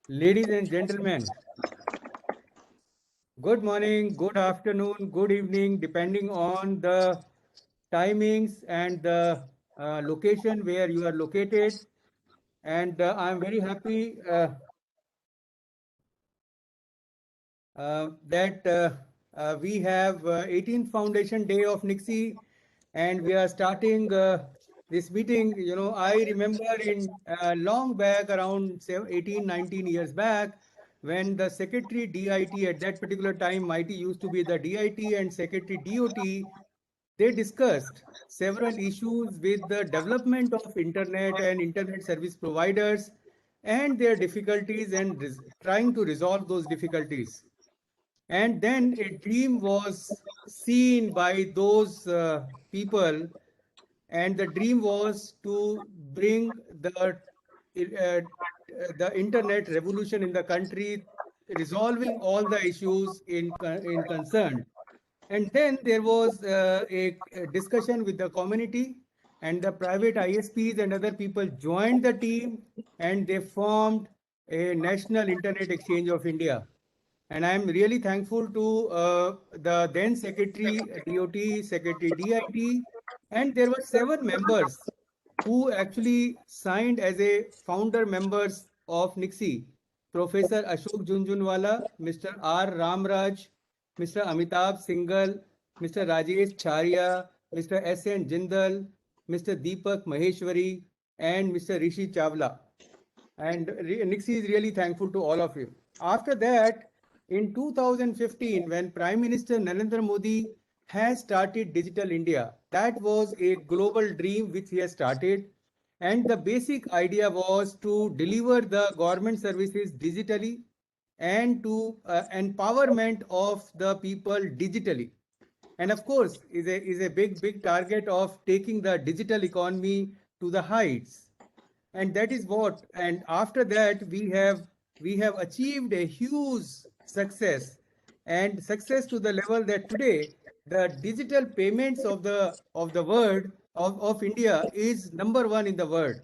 Ladies and gentlemen, good morning, good afternoon, good evening, depending on the timings and the location where you are located. And I'm very happy that we have 18th Foundation Day of Nixie, and we are starting this meeting. You know, I remember in long back, around 18, 19 years back, when the Secretary DIT at that particular time, MIT used to be the DIT and Secretary DOT, they discussed several issues with the development of internet and internet service providers and their difficulties and trying to resolve those difficulties. And then a dream was seen by those people, and the dream was to bring the internet revolution in the country, resolving all the issues in concern. And then there was a discussion with the community, and the private ISPs and other people joined the team, and they formed a National Internet Exchange of India. And I'm really thankful to the then Secretary DOT, Secretary DIT, and there were 7 members who actually signed as a founder members of Nixie. Professor Ashok Junjunwala, Mr. R. Ramraj, Mr. Amitabh Singhal, Mr. Rajesh Charia, Mr. S.N. Jindal, Mr. Deepak Maheshwari, and Mr. Rishi Chawla. And Nixie is really thankful to all of you. After that, in 2015, when Prime Minister Narendra Modi has started Digital India, that was a global dream which he has started. And the basic idea was to deliver the government services digitally and to empowerment of the people digitally. And of course, is a big target of taking the digital economy to the heights. And that is what, and after that we have achieved a huge success, and success to the level that today the digital payments of the world of India is number one in the world.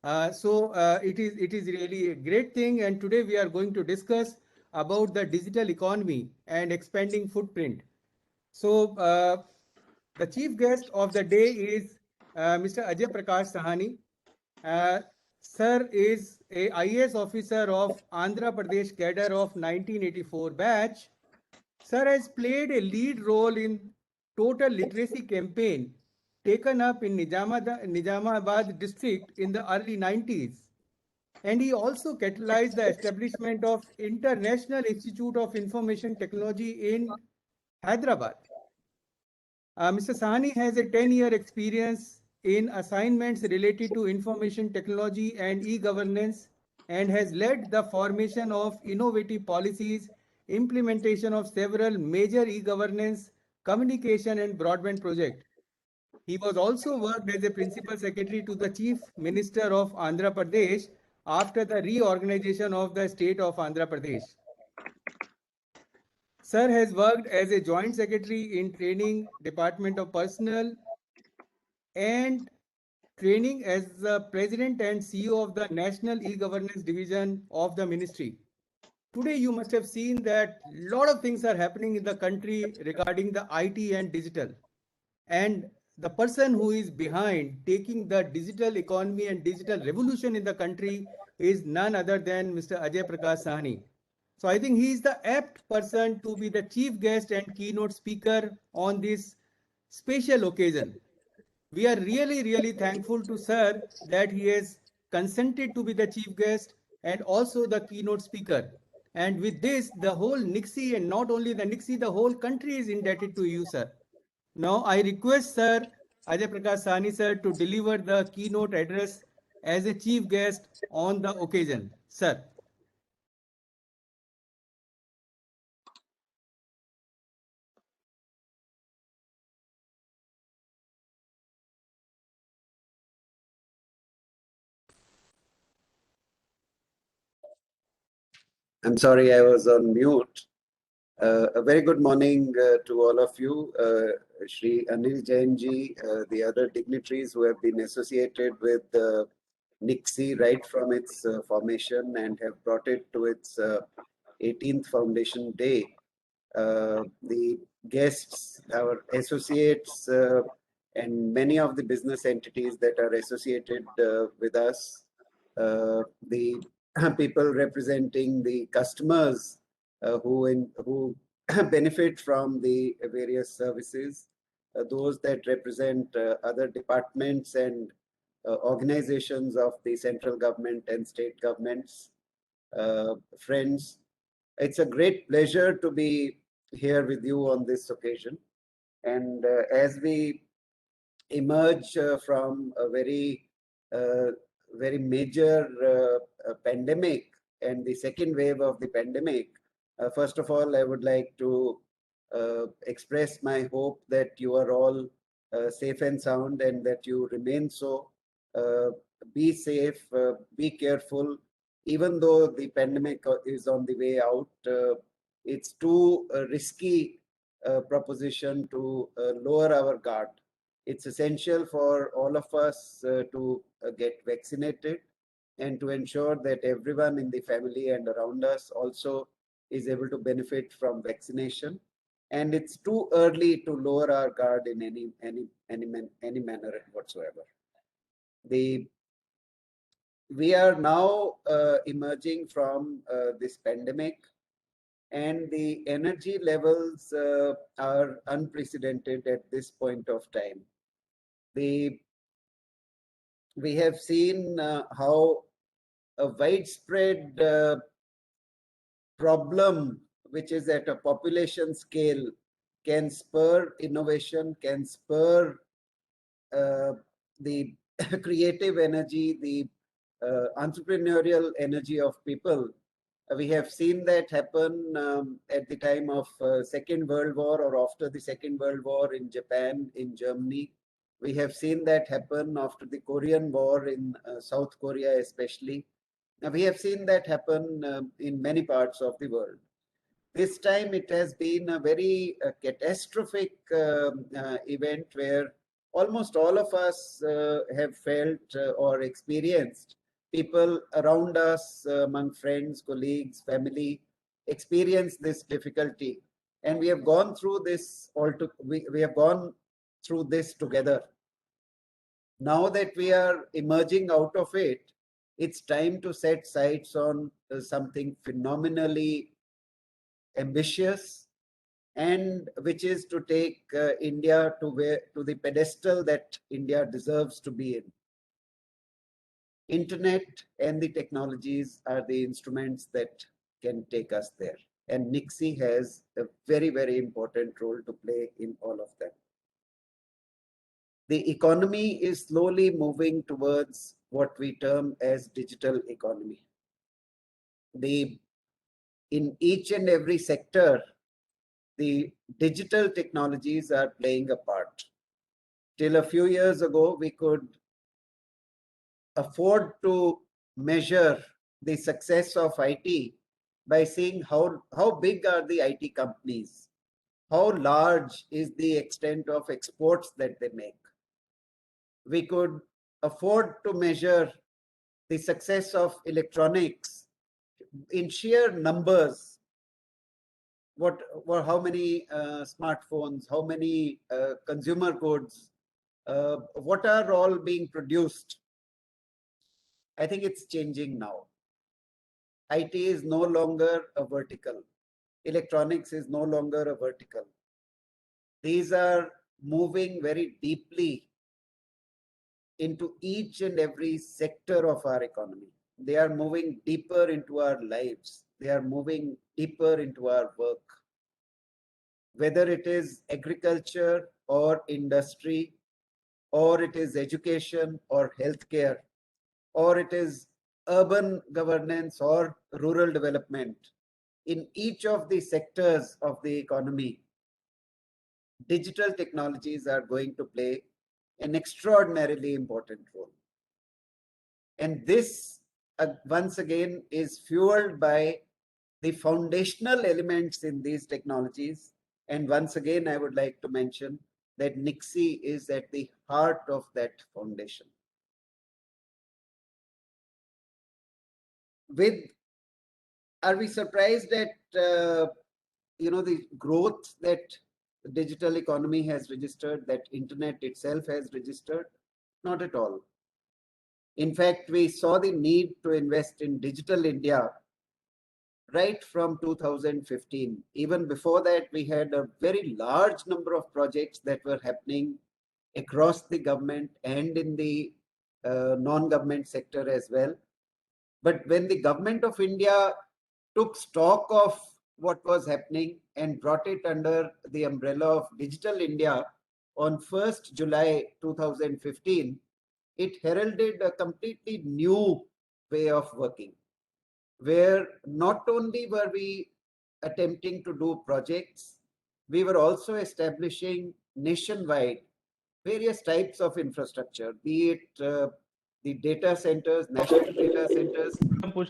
It is really a great thing, and today we are going to discuss about the digital economy and expanding footprint. So the chief guest of the day is Mr. Ajay Prakash Sahani. uh, Sir is a IAS officer of Andhra Pradesh cadre of 1984 batch. Sir has played a lead role in total literacy campaign taken up in Nizamabad district in the early 90s. And he also catalyzed the establishment of International Institute of Information Technology in Hyderabad. Mr. Sahani has a 10-year experience in assignments related to information technology and e-governance, and has led the formation of innovative policies, implementation of several major e-governance, communication and broadband projects. He was also worked as a principal secretary to the Chief Minister of Andhra Pradesh after the reorganization of the state of Andhra Pradesh. Sir has worked as a joint secretary in training department of personnel and training as the president and CEO of the National E-Governance Division of the ministry. Today, you must have seen that a lot of things are happening in the country regarding the IT and digital. And the person who is behind taking the digital economy and digital revolution in the country is none other than Mr. Ajay Prakash Sahni. So I think he is the apt person to be the chief guest and keynote speaker on this special occasion. We are really thankful to Sir that he has consented to be the chief guest and also the keynote speaker. And with this, the whole Nixie, and not only the Nixie, the whole country is indebted to you, sir. Now, I request Sir Ajay Prakash Sahni, sir, to deliver the keynote address as a chief guest on the occasion. Sir. I'm sorry, I was on mute. A very good morning to all of you, Shri Anil Jain ji, the other dignitaries who have been associated with NIXI right from its formation and have brought it to its 18th foundation day. The guests, our associates, and many of the business entities that are associated with us, the people representing the customers who benefit from the various services, those that represent other departments and organizations of the central government and state governments, friends. It's a great pleasure to be here with you on this occasion. And as we emerge from a uh, very major pandemic and the second wave of the pandemic, first of all, I would like to express my hope that you are all safe and sound and that you remain so. Uh, be safe, be careful. Even though the pandemic is on the way out, it's too risky proposition to lower our guard. It's essential for all of us to get vaccinated and to ensure that everyone in the family and around us also is able to benefit from vaccination. And it's too early to lower our guard in any manner whatsoever. The We are now emerging from this pandemic, and the energy levels are unprecedented at this point of time. The We have seen how a widespread problem, which is at a population scale, can spur innovation, can spur uh, the creative energy, the entrepreneurial energy of people. We have seen that happen at the time of Second World War or after the Second World War in Japan, in Germany. We have seen that happen after the Korean War in South Korea, especially. Now, we have seen that happen in many parts of the world. This time it has been a very catastrophic event where almost all of us have felt or experienced. People around us, among friends, colleagues, family, experience this difficulty. And we have gone through this we have gone through this together. Now that we are emerging out of it, it's time to set sights on something phenomenally ambitious, and which is to take India to the pedestal that India deserves to be in. Internet and the technologies are the instruments that can take us there, and NIXI has a very important role to play in all of them. The economy is slowly moving towards what we term as digital economy. In each and every sector, the digital technologies are playing a part. Till a few years ago, we could afford to measure the success of IT by seeing how big are the IT companies, how large is the extent of exports that they make. We could afford to measure the success of electronics in sheer numbers. How many smartphones, how many consumer goods, what are all being produced. I think it's changing now. IT is no longer a vertical. Electronics is no longer a vertical. These are moving very deeply into each and every sector of our economy. They are moving deeper into our lives. They are moving deeper into our work. Whether it is agriculture or industry, or it is education or healthcare, or it is urban governance or rural development, in each of the sectors of the economy, digital technologies are going to play an extraordinarily important role. And this, once again, is fueled by the foundational elements in these technologies. And once again, I would like to mention that NIXI is at the heart of that foundation. are we surprised at the growth that the digital economy has registered, that internet itself has registered? Not at all. In fact, we saw the need to invest in Digital India right from 2015. Even before that, we had a very large number of projects that were happening across the government and in the non-government sector as well. But when the government of India took stock of what was happening and brought it under the umbrella of Digital India on 1st July 2015, it heralded a completely new way of working, where not only were we attempting to do projects, we were also establishing nationwide various types of infrastructure, be it the data centers, national data centers, like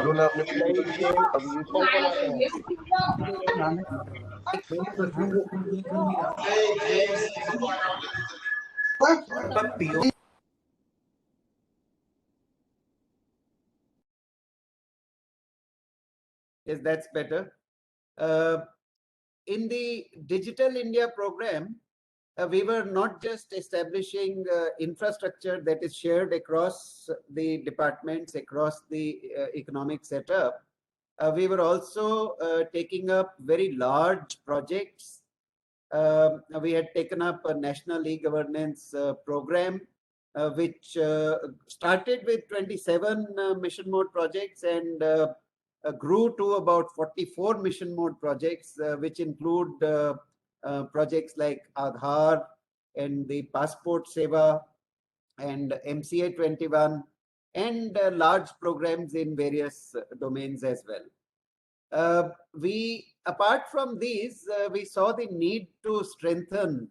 Arun आपने अब ये कौन कौन आता है Yes, that's better. In the Digital India program, we were not just establishing infrastructure that is shared across the departments, across the economic setup. We were also taking up very large projects. We had taken up a national e-governance program, which started with 27 mission mode projects and grew to about 44 mission mode projects, which include projects like Aadhaar and the Passport Seva and MCA 21 and large programs in various domains as well. Apart from these, we saw the need to strengthen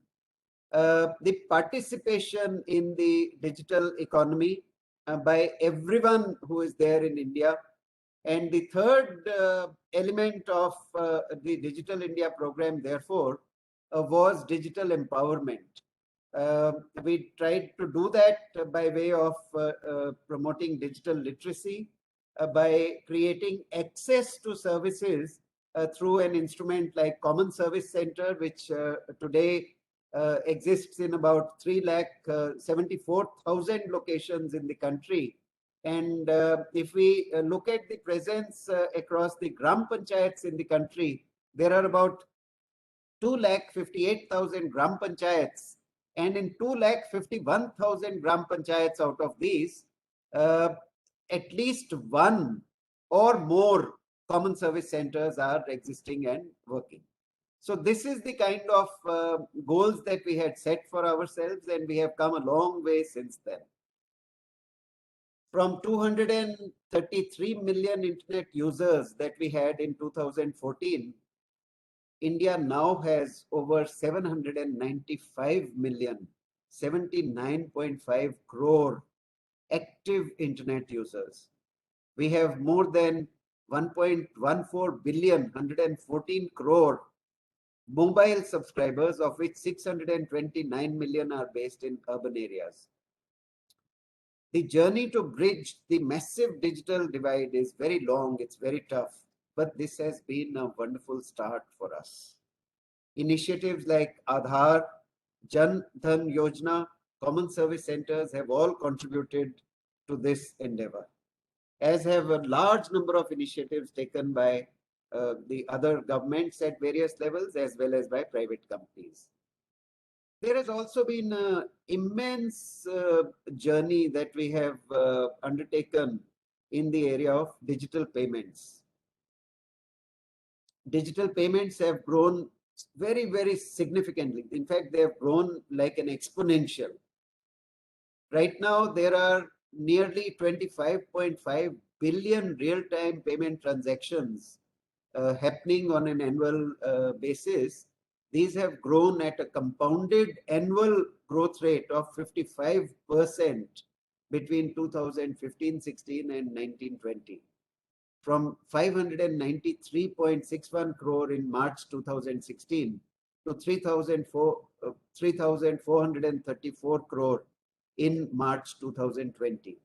the participation in the digital economy by everyone who is there in India. And the third element of the Digital India program, therefore, was digital empowerment. We tried to do that by way of promoting digital literacy, by creating access to services through an instrument like Common Service Center, which today exists in about 3,74,000 locations in the country. And if we look at the presence across the Gram Panchayats in the country, there are about 2,58,000 Gram Panchayats. And in 2,51,000 Gram Panchayats out of these, at least one or more common service centers are existing and working. So this is the kind of goals that we had set for ourselves, and we have come a long way since then. From 233 million internet users that we had in 2014, India now has over 795 million, 79.5 crore active internet users. We have more than 1.14 billion, 114 crore mobile subscribers, of which 629 million are based in urban areas. The journey to bridge the massive digital divide is very long, it's very tough, but this has been a wonderful start for us. Initiatives like Aadhaar, Jan Dhan Yojana, common service centers have all contributed to this endeavor, as have a large number of initiatives taken by the other governments at various levels, as well as by private companies. There has also been an immense journey that we have undertaken in the area of digital payments. Digital payments have grown very, very significantly. In fact, they have grown like an exponential. Right now, there are nearly 25.5 billion real-time payment transactions happening on an annual basis, these have grown at a compounded annual growth rate of 55% between 2015-16 and 19-20. From 593.61 crore in March 2016 to 3,434 crore in March 2020.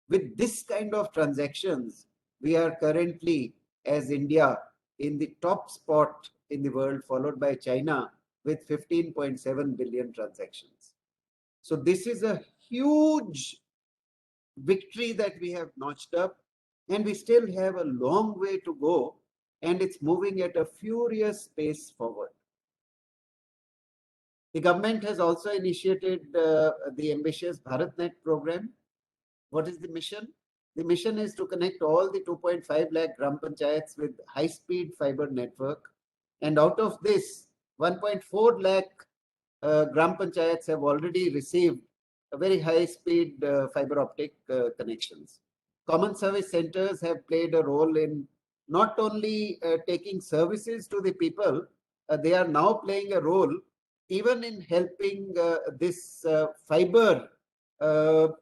With this kind of transactions, we are currently, as India, in the top spot in the world, followed by China with 15.7 billion transactions. So this is a huge victory that we have notched up, and we still have a long way to go, and it's moving at a furious pace forward. The government has also initiated the ambitious BharatNet program. What is the mission? The mission is to connect all the 2.5 lakh Gram Panchayats with high-speed fiber network. And out of this, 1.4 lakh Gram Panchayats have already received a very high-speed fiber optic connections. Common service centers have played a role in not only taking services to the people, they are now playing a role even in helping this fiber go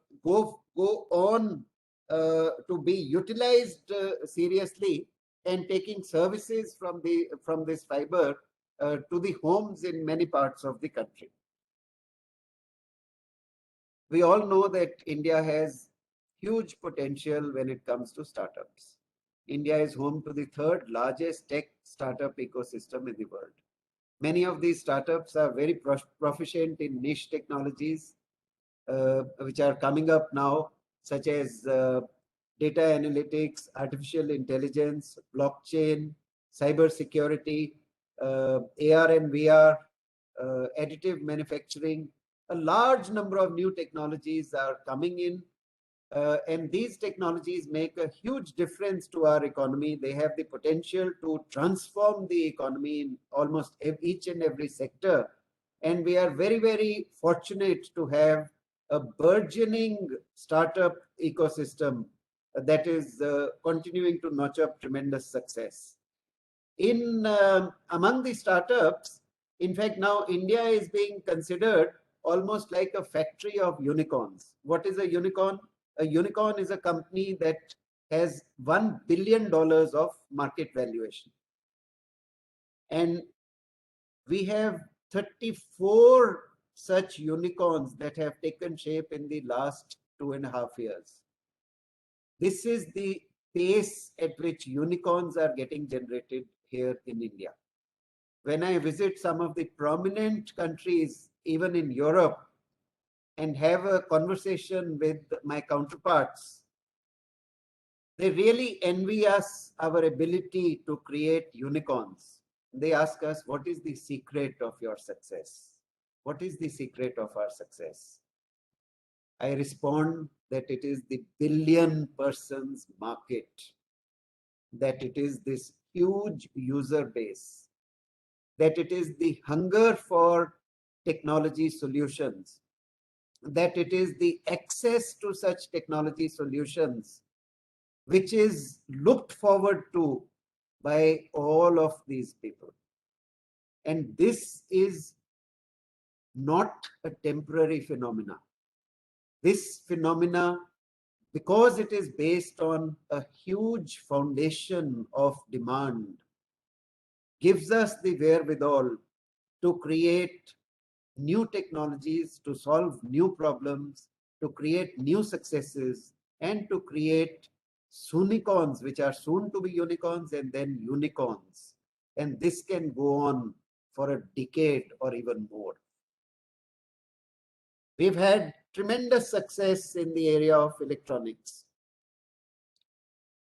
on to be utilized seriously, and taking services from this fiber to the homes in many parts of the country. We all know that India has huge potential when it comes to startups. India is home to the third largest tech startup ecosystem in the world. Many of these startups are very proficient in niche technologies, which are coming up now, such as data analytics, artificial intelligence, blockchain, cyber security, AR and VR, additive manufacturing. A large number of new technologies are coming in, and these technologies make a huge difference to our economy. They have the potential to transform the economy in almost each and every sector. And we are very, very fortunate to have a burgeoning startup ecosystem that is continuing to notch up tremendous success. Among the startups, in fact, now India is being considered almost like a factory of unicorns. What is a unicorn? A unicorn is a company that has $1 billion of market valuation. And we have 34 such unicorns that have taken shape in the last 2.5 years. This is the pace at which unicorns are getting generated here in India. When I visit some of the prominent countries, even in Europe, and have a conversation with my counterparts, they really envy us our ability to create unicorns. They ask us, what is the secret of your success? What is the secret of our success? I respond that it is the billion persons market, that it is this huge user base, that it is the hunger for technology solutions, that it is the access to such technology solutions which is looked forward to by all of these people. And this is not a temporary phenomena. This phenomena, because it is based on a huge foundation of demand, gives us the wherewithal to create new technologies, to solve new problems, to create new successes, and to create soonicorns, which are soon to be unicorns, and then unicorns. And this can go on for a decade or even more. We've had tremendous success in the area of electronics.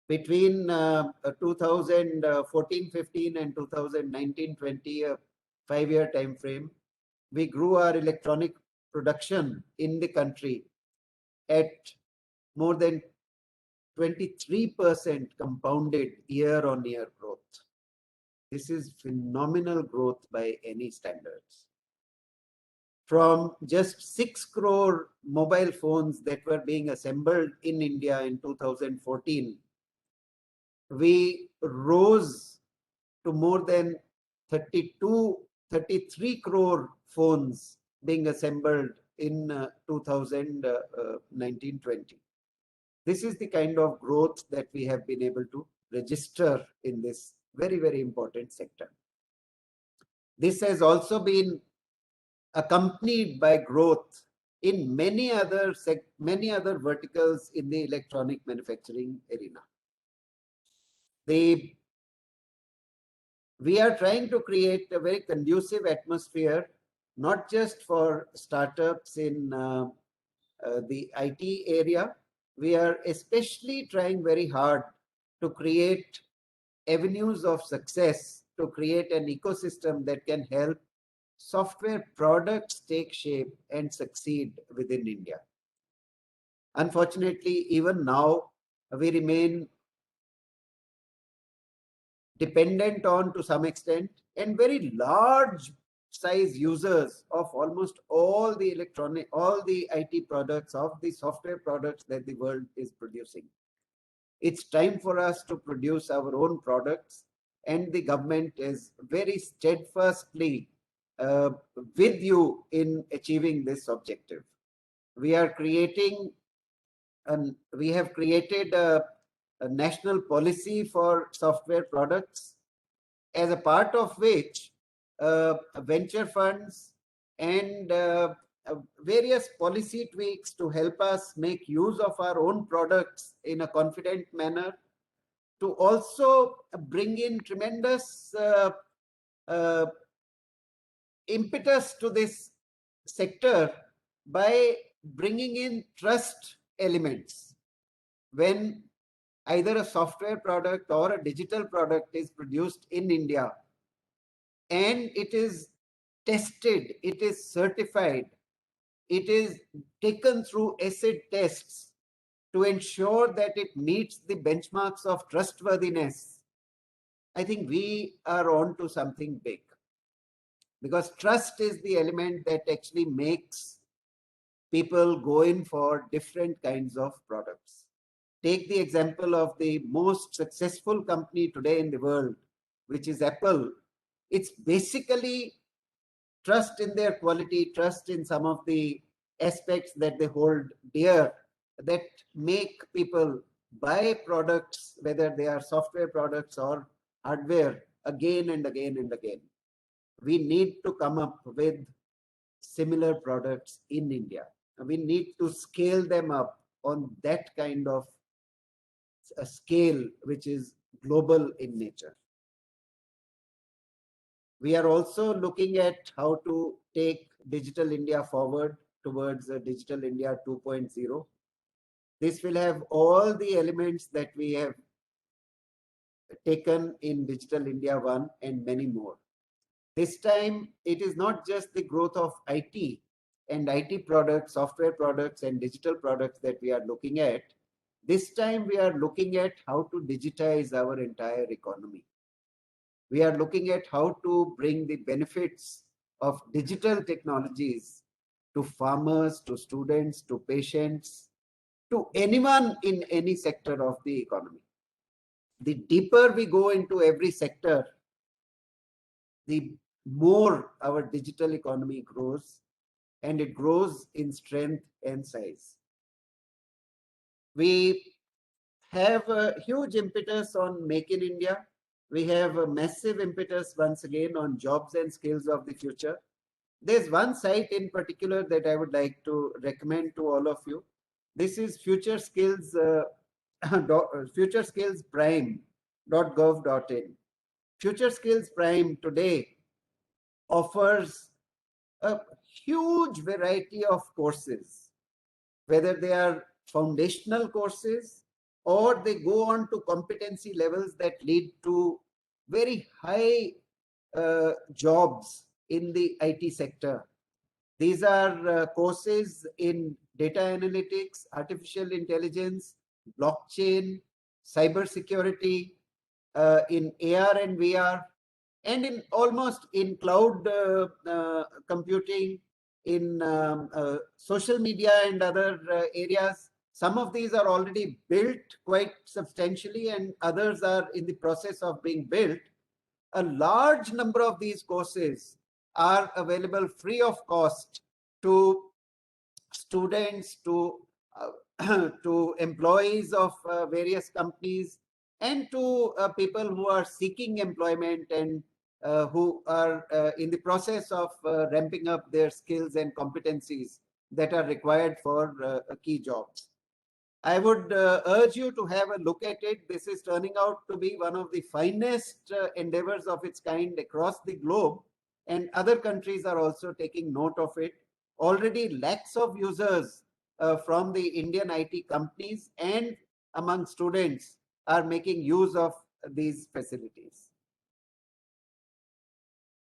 Between 2014-15 and 2019-20, a 5-year time frame, we grew our electronic production in the country at more than 23% compounded year-on-year growth. This is phenomenal growth by any standards. From just 6 crore mobile phones that were being assembled in India in 2014, we rose to more than 32 33 crore phones being assembled in 2019-20. This is the kind of growth that we have been able to register in this very, very important sector. This has also been accompanied by growth in many other verticals in the electronic manufacturing arena. We are trying to create a very conducive atmosphere, not just for startups in the IT area. We are especially trying very hard to create avenues of success, to create an ecosystem that can help software products take shape and succeed within India. Unfortunately, even now, we remain dependent on, to some extent, and very large size users of almost all the IT products, of the software products that the world is producing. It's time for us to produce our own products, and the government is very steadfastly with you in achieving this objective. We have created a national policy for software products, as a part of which venture funds and various policy tweaks to help us make use of our own products in a confident manner, to also bring in tremendous impetus to this sector by bringing in trust elements. When either a software product or a digital product is produced in India and it is tested, it is certified, it is taken through acid tests to ensure that it meets the benchmarks of trustworthiness, I think we are on to something big. Because trust is the element that actually makes people go in for different kinds of products. Take the example of the most successful company today in the world, which is Apple. It's basically trust in their quality, trust in some of the aspects that they hold dear, that make people buy products, whether they are software products or hardware, again and again and again. We need to come up with similar products in India. We need to scale them up on that kind of a scale which is global in nature. We are also looking at how to take Digital India forward towards a Digital India 2.0. This will have all the elements that we have taken in Digital India 1 and many more. This time, it is not just the growth of IT and IT products, software products, and digital products that we are looking at. This time, we are looking at how to digitize our entire economy. We are looking at how to bring the benefits of digital technologies to farmers, to students, to patients, to anyone in any sector of the economy. The deeper we go into every sector, the more our digital economy grows, and it grows in strength and size. We have a huge impetus on Make in India. We have a massive impetus once again on jobs and skills of the future. There's one site in particular that I would like to recommend to all of you. This is Future Skills, futureskillsprime.gov.in. Future Skills Prime today offers a huge variety of courses, whether they are foundational courses or they go on to competency levels that lead to very high jobs in the IT sector. These are courses in data analytics, artificial intelligence, blockchain, cybersecurity, in AR and VR, and in almost in cloud computing, in social media and other areas. Some of these are already built quite substantially and others are in the process of being built. A large number of these courses are available free of cost to students, to employees of various companies, and to people who are seeking employment and who are in the process of ramping up their skills and competencies that are required for key jobs. I would urge you to have a look at it. This is turning out to be one of the finest endeavors of its kind across the globe, and other countries are also taking note of it. Already lakhs of users from the Indian IT companies and among students are making use of these facilities.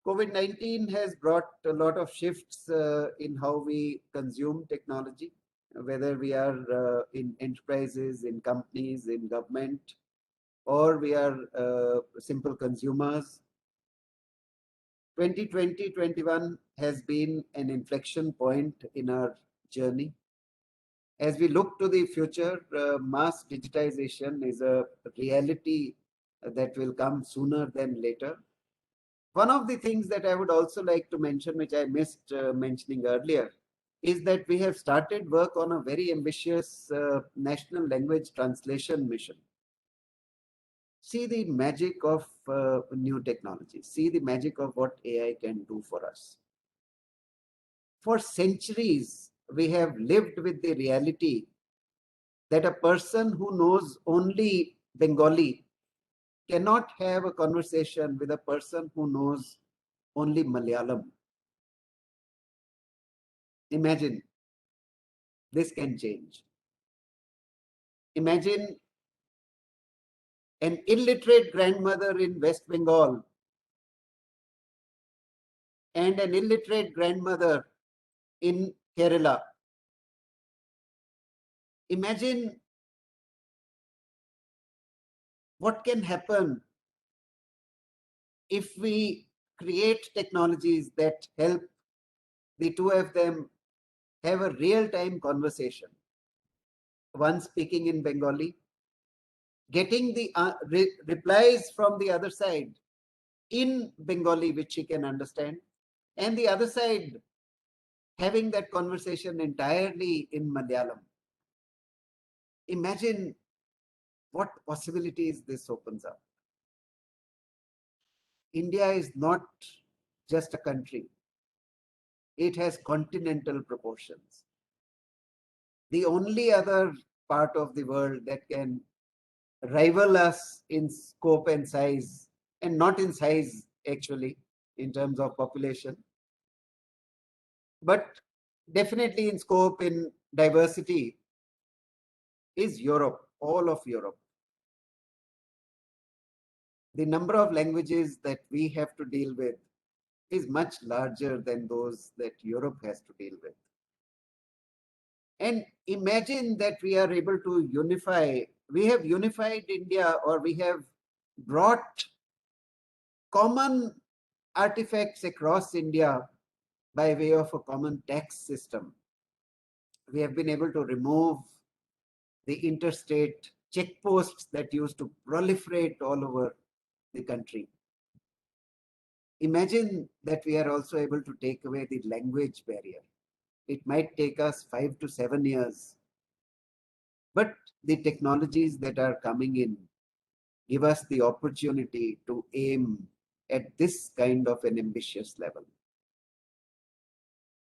COVID-19 has brought a lot of shifts in how we consume technology, whether we are in enterprises, in companies, in government, or we are simple consumers. 2020-21 has been an inflection point in our journey. As we look to the future, mass digitization is a reality that will come sooner than later. One of the things that I would also like to mention, which I missed mentioning earlier, is that we have started work on a very ambitious national language translation mission. See the magic of new technology. See the magic of what AI can do for us. For centuries, we have lived with the reality that a person who knows only Bengali cannot have a conversation with a person who knows only Malayalam. Imagine, this can change. Imagine an illiterate grandmother in West Bengal and an illiterate grandmother in Kerala. Imagine what can happen if we create technologies that help the two of them have a real-time conversation. One speaking in Bengali, getting the replies from the other side in Bengali, which she can understand, and the other side having that conversation entirely in Malayalam. Imagine what possibilities this opens up. India is not just a country. It has continental proportions. The only other part of the world that can rival us in scope and size, and not in size actually, in terms of population, but definitely in scope, in diversity, is Europe, all of Europe. The number of languages that we have to deal with is much larger than those that Europe has to deal with. And imagine that we are able to unify, we have unified India, or we have brought common artifacts across India by way of a common tax system. We have been able to remove the interstate checkposts that used to proliferate all over the country. Imagine that we are also able to take away the language barrier. It might take us 5 to 7 years, but the technologies that are coming in give us the opportunity to aim at this kind of an ambitious level.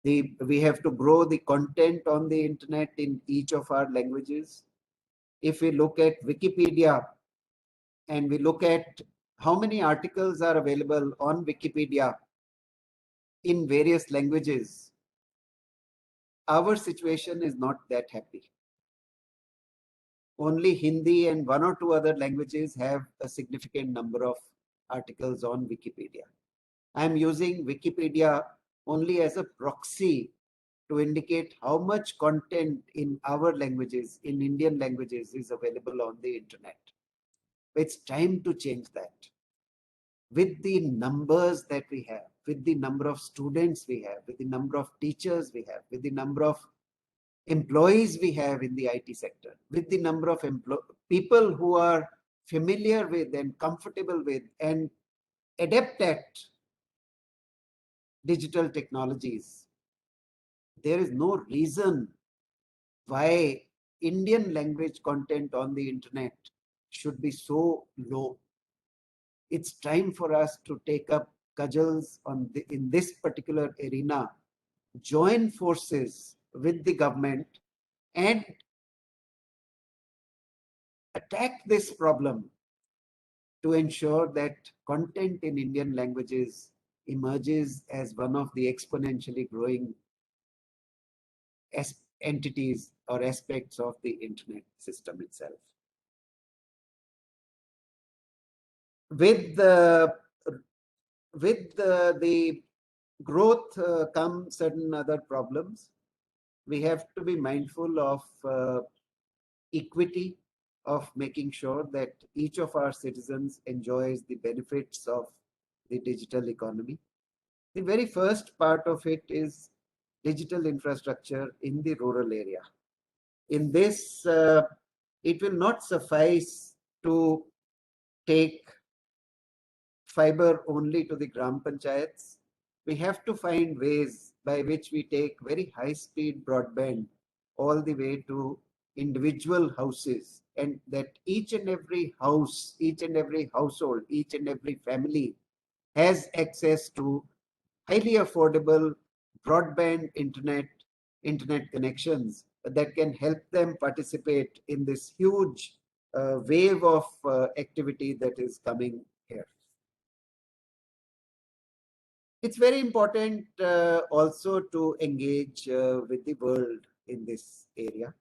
We have to grow the content on the internet in each of our languages. If we look at Wikipedia and we look at how many articles are available on Wikipedia in various languages, our situation is not that happy. Only Hindi and 1 or 2 other languages have a significant number of articles on Wikipedia. I'm using Wikipedia only as a proxy to indicate how much content in our languages, in Indian languages, is available on the internet. It's time to change that. With the numbers that we have, with the number of students we have, with the number of teachers we have, with the number of employees we have in the IT sector, with the number of people who are familiar with and comfortable with and adept at digital technologies, there is no reason why Indian language content on the internet should be so low. It's time for us to take up cudgels in this particular arena, join forces with the government and attack this problem to ensure that content in Indian languages emerges as one of the exponentially growing entities or aspects of the internet system itself. With the growth come certain other problems. We have to be mindful of equity, of making sure that each of our citizens enjoys the benefits of the digital economy. The very first part of it is digital infrastructure in the rural area. In this, it will not suffice to take fiber only to the Gram Panchayats. We have to find ways by which we take very high-speed broadband all the way to individual houses, and that each and every house, each and every household, each and every family has access to highly affordable broadband internet connections that can help them participate in this huge wave of activity that is coming here. It's very important also to engage with the world in this area.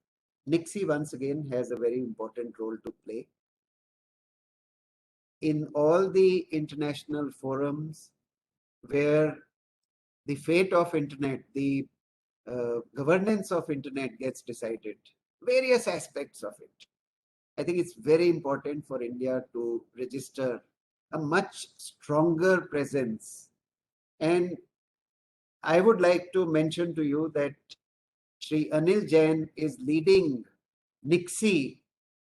NIXI once again has a very important role to play. In all the international forums where the fate of internet, the governance of internet gets decided, various aspects of it, I think it's very important for India to register a much stronger presence. And I would like to mention to you that Shri Anil Jain is leading NIXI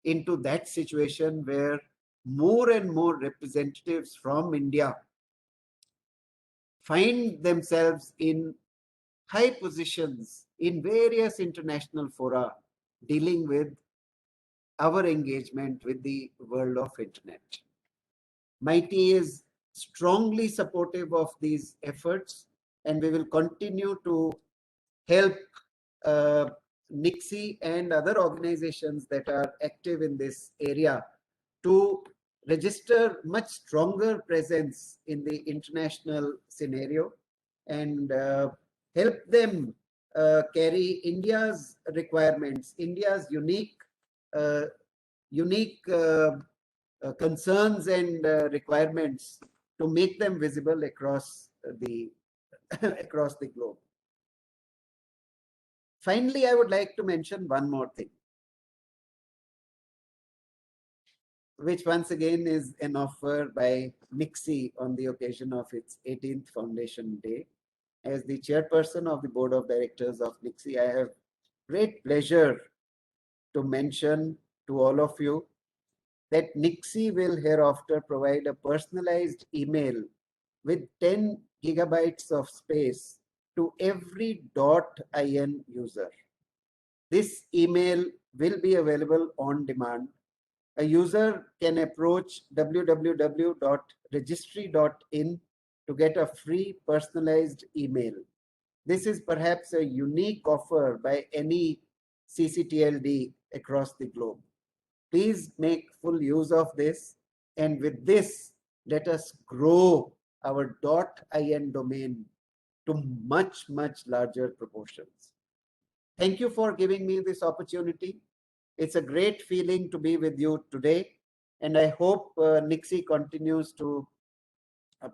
into that situation where more and more representatives from India find themselves in high positions in various international fora dealing with our engagement with the world of internet. MITI is strongly supportive of these efforts, and we will continue to help NIXI and other organizations that are active in this area to register much stronger presence in the international scenario and help them carry India's requirements, India's unique concerns and requirements, to make them visible across the across the globe. Finally, I would like to mention one more thing, which once again is an offer by NIXI on the occasion of its 18th Foundation Day. As the chairperson of the board of directors of NIXI, I have great pleasure to mention to all of you that NIXI will hereafter provide a personalized email with 10 gigabytes of space to every .in user. This email will be available on demand. A user can approach www.registry.in to get a free personalized email. This is perhaps a unique offer by any CCTLD across the globe. Please make full use of this, and with this, let us grow our .in domain to much, much larger proportions. Thank you for giving me this opportunity. It's a great feeling to be with you today, and I hope NIXI continues to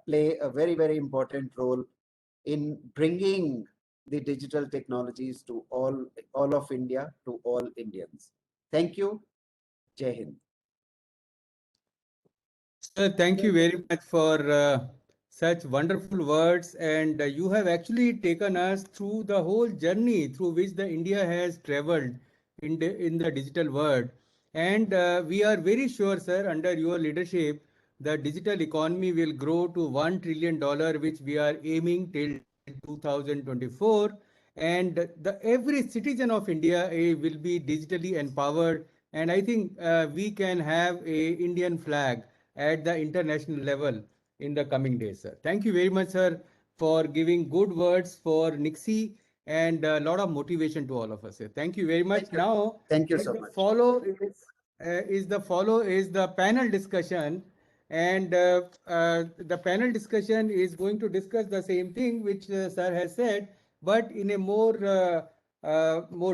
play a very, very important role in bringing the digital technologies to all of India, to all Indians. Thank you. Jai Hind. Sir, thank you very much for such wonderful words, and you have actually taken us through the whole journey through which the India has traveled in the digital world. And we are very sure, sir, under your leadership, the digital economy will grow to $1 trillion, which we are aiming till in 2024, and every citizen of India will be digitally empowered. And I think we can have a Indian flag at the international level in the coming days, sir. Thank you very much, sir, for giving good words for Nixie and a lot of motivation to all of us, sir. Thank you very much. Thank you. Now, Thank you is so the much. follow is the panel discussion, and the panel discussion is going to discuss the same thing which sir has said, but in a more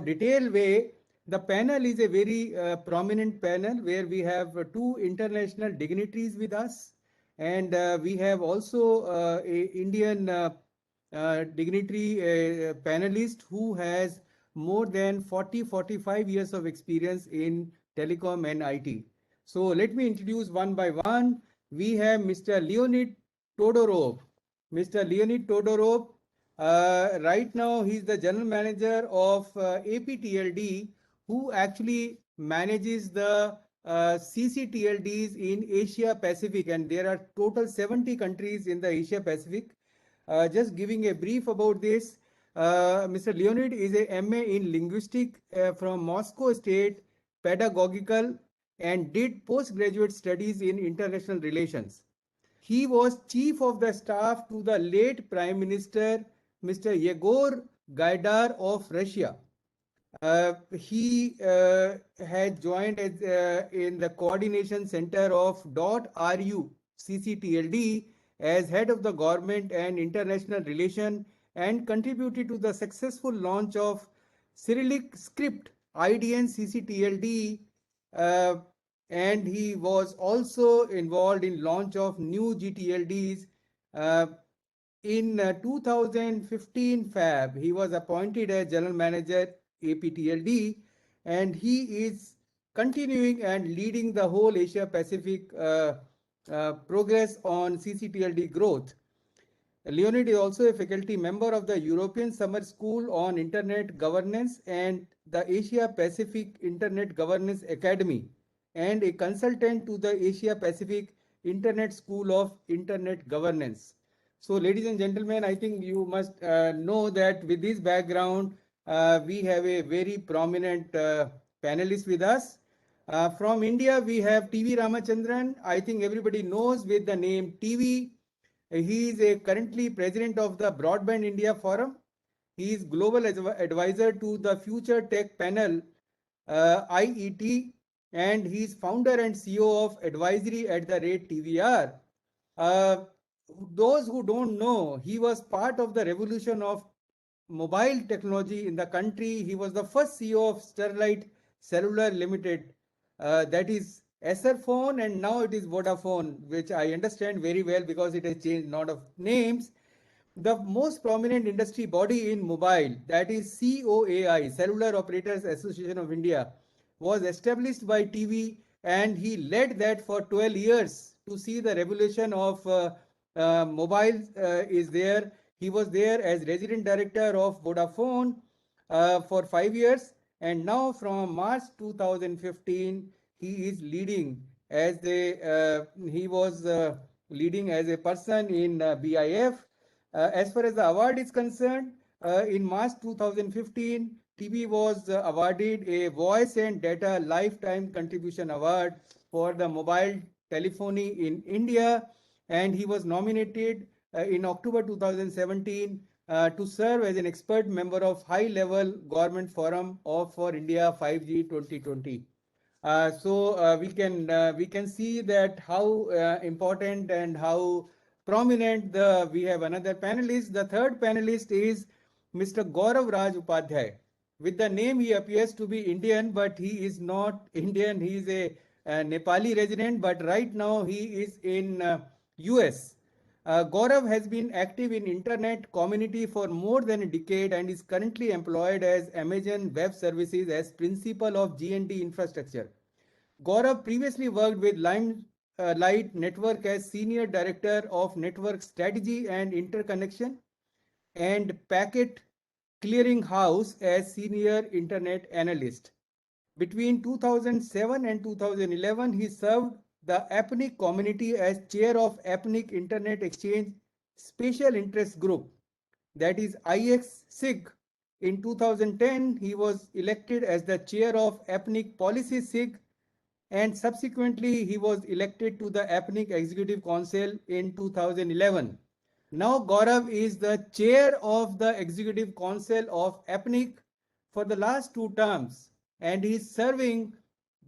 detailed way. The panel is a very prominent panel where we have two international dignitaries with us, and we have also a Indian dignitary panelist who has more than 45 years of experience in telecom and IT. So let me introduce one by one. We have Mr. Leonid Todorov. Mr. Leonid Todorov, right now he's the general manager of APTLD, who actually manages the CCTLDs in Asia Pacific, and there are total 70 countries in the Asia Pacific. Just giving a brief about this, Mr. Leonid is a MA in Linguistics from Moscow State Pedagogical and did postgraduate studies in international relations. He was chief of the staff to the late Prime Minister Mr. Yegor Gaidar of Russia. He had joined as, in the coordination center of .ru CCTLD as head of the government and international relation, and contributed to the successful launch of Cyrillic script IDN CCTLD, uh, and he was also involved in launch of new GTLDs. Uh, in 2015 Fab, he was appointed as general manager APTLD, and he is continuing and leading the whole Asia Pacific progress on CCTLD growth. Leonid is also a faculty member of the European Summer School on Internet Governance and the Asia Pacific Internet Governance Academy, and a consultant to the Asia Pacific Internet School of Internet Governance. So, ladies and gentlemen, I think you must know that with this background, we have a very prominent panelist with us. From India, we have TV Ramachandran. I think everybody knows with the name TV. He is a currently president of the Broadband India Forum. He is global advisor to the Future Tech Panel, IET, and he is founder and CEO of Advisory at the Rate TVR. Those who don't know, he was part of the revolution of mobile technology in the country. He was the first CEO of Sterlite Cellular Limited, that is SR Phone, and now it is Vodafone, which I understand very well because it has changed a lot of names. The most prominent industry body in mobile, that is COAI, Cellular Operators Association of India, was established by TV, and he led that for 12 years to see the revolution of mobile is there. He was there as resident director of Vodafone for 5 years, and now from March 2015, he is leading as he was leading as a person in BIF. As far as the award is concerned, in March 2015, TB was awarded a Voice and Data Lifetime Contribution Award for the mobile telephony in India, and he was nominated in October 2017 to serve as an expert member of high-level government forum for India 5G 2020. So we can see that how important and how prominent we have another panelist. The third panelist is Mr. Gaurav Raj Upadhyay. With the name, he appears to be Indian, but he is not Indian. He is a Nepali resident, but right now he is in US. Gaurav has been active in internet community for more than a decade and is currently employed as Amazon Web Services as principal of G&D infrastructure. Gaurav previously worked with Light Network as senior director of network strategy and interconnection, and Packet Clearing House as senior internet analyst. Between 2007 and 2011, he served the APNIC community as chair of APNIC Internet Exchange Special Interest Group. that is IX SIG. In 2010, he was elected as the chair of APNIC Policy SIG, and subsequently he was elected to the APNIC Executive Council in 2011. Now Gaurav is the chair of the Executive Council of APNIC for the last 2 terms, and he is serving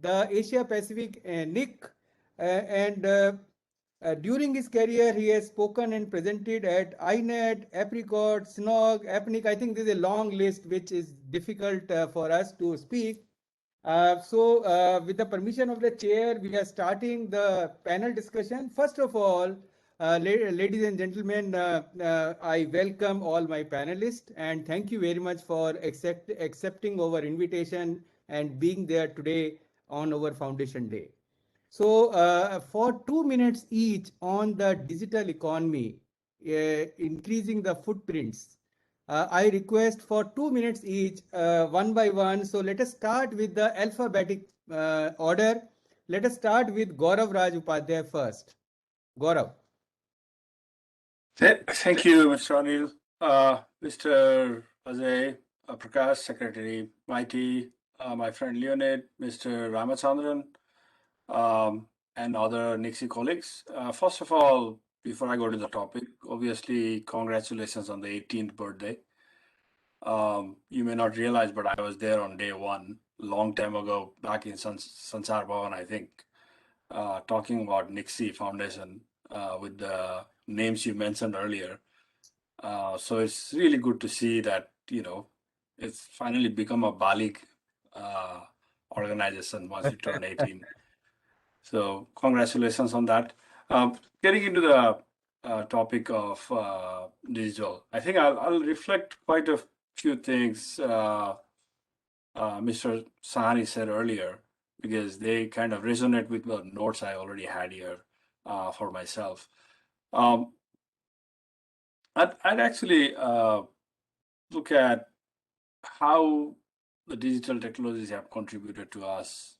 the Asia Pacific NIC, and during his career, he has spoken and presented at INET, Apricot, SNOG, APNIC. I think this is a long list which is difficult for us to speak. With the permission of the chair, we are starting the panel discussion. First of all, ladies and gentlemen, I welcome all my panelists and thank you very much for accepting our invitation and being there today on our Foundation Day. So, for 2 minutes each on the digital economy, increasing the footprints, I request for 2 minutes each, one by one. So let us start with the alphabetic order. Let us start with Gaurav Raj Upadhyay first. Gaurav. Thank you, Mr. Anil. Mr. Ajay Prakash, Secretary Mighty, my friend Leonid, Mr. Ramachandran, and other Nixie colleagues. First of all, before I go to the topic, obviously, congratulations on the 18th birthday. You may not realize, but I was there on day one, long time ago, back in Sansar Bhavan, I think, talking about Nixie Foundation with the names you mentioned earlier. So it's really good to see that, it's finally become a Balik organization once you turn 18. So congratulations on that. Getting into the topic of digital, I think I'll reflect quite a few things Mr. Sahani said earlier, because they kind of resonate with the notes I already had here for myself. I'd actually look at how the digital technologies have contributed to us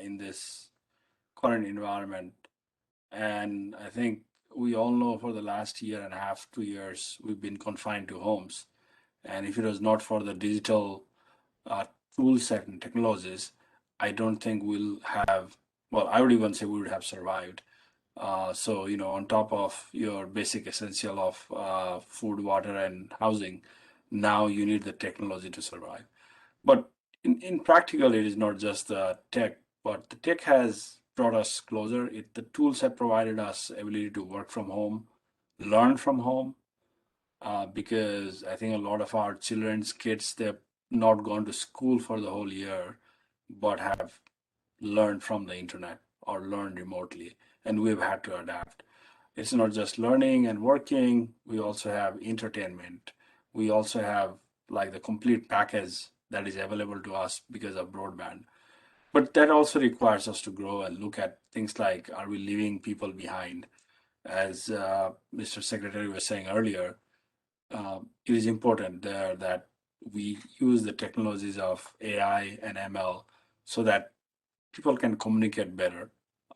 in this current environment. And I think we all know for the last year and a half, 2 years, we've been confined to homes. And if it was not for the digital tool set and technologies, I don't think we'll have, well, I would even say we would have survived. So, on top of your basic essential of food, water, and housing, now you need the technology to survive. But in practical, it is not just the tech, but the tech has brought us closer. The tools have provided us ability to work from home, learn from home, because I think a lot of our children's kids, they've not gone to school for the whole year, but have learned from the internet or learned remotely, and we've had to adapt. It's not just learning and working, we also have entertainment. We also have like the complete package that is available to us because of broadband. But that also requires us to grow and look at things like, are we leaving people behind? As Mr. Secretary was saying earlier, it is important there that we use the technologies of AI and ML so that people can communicate better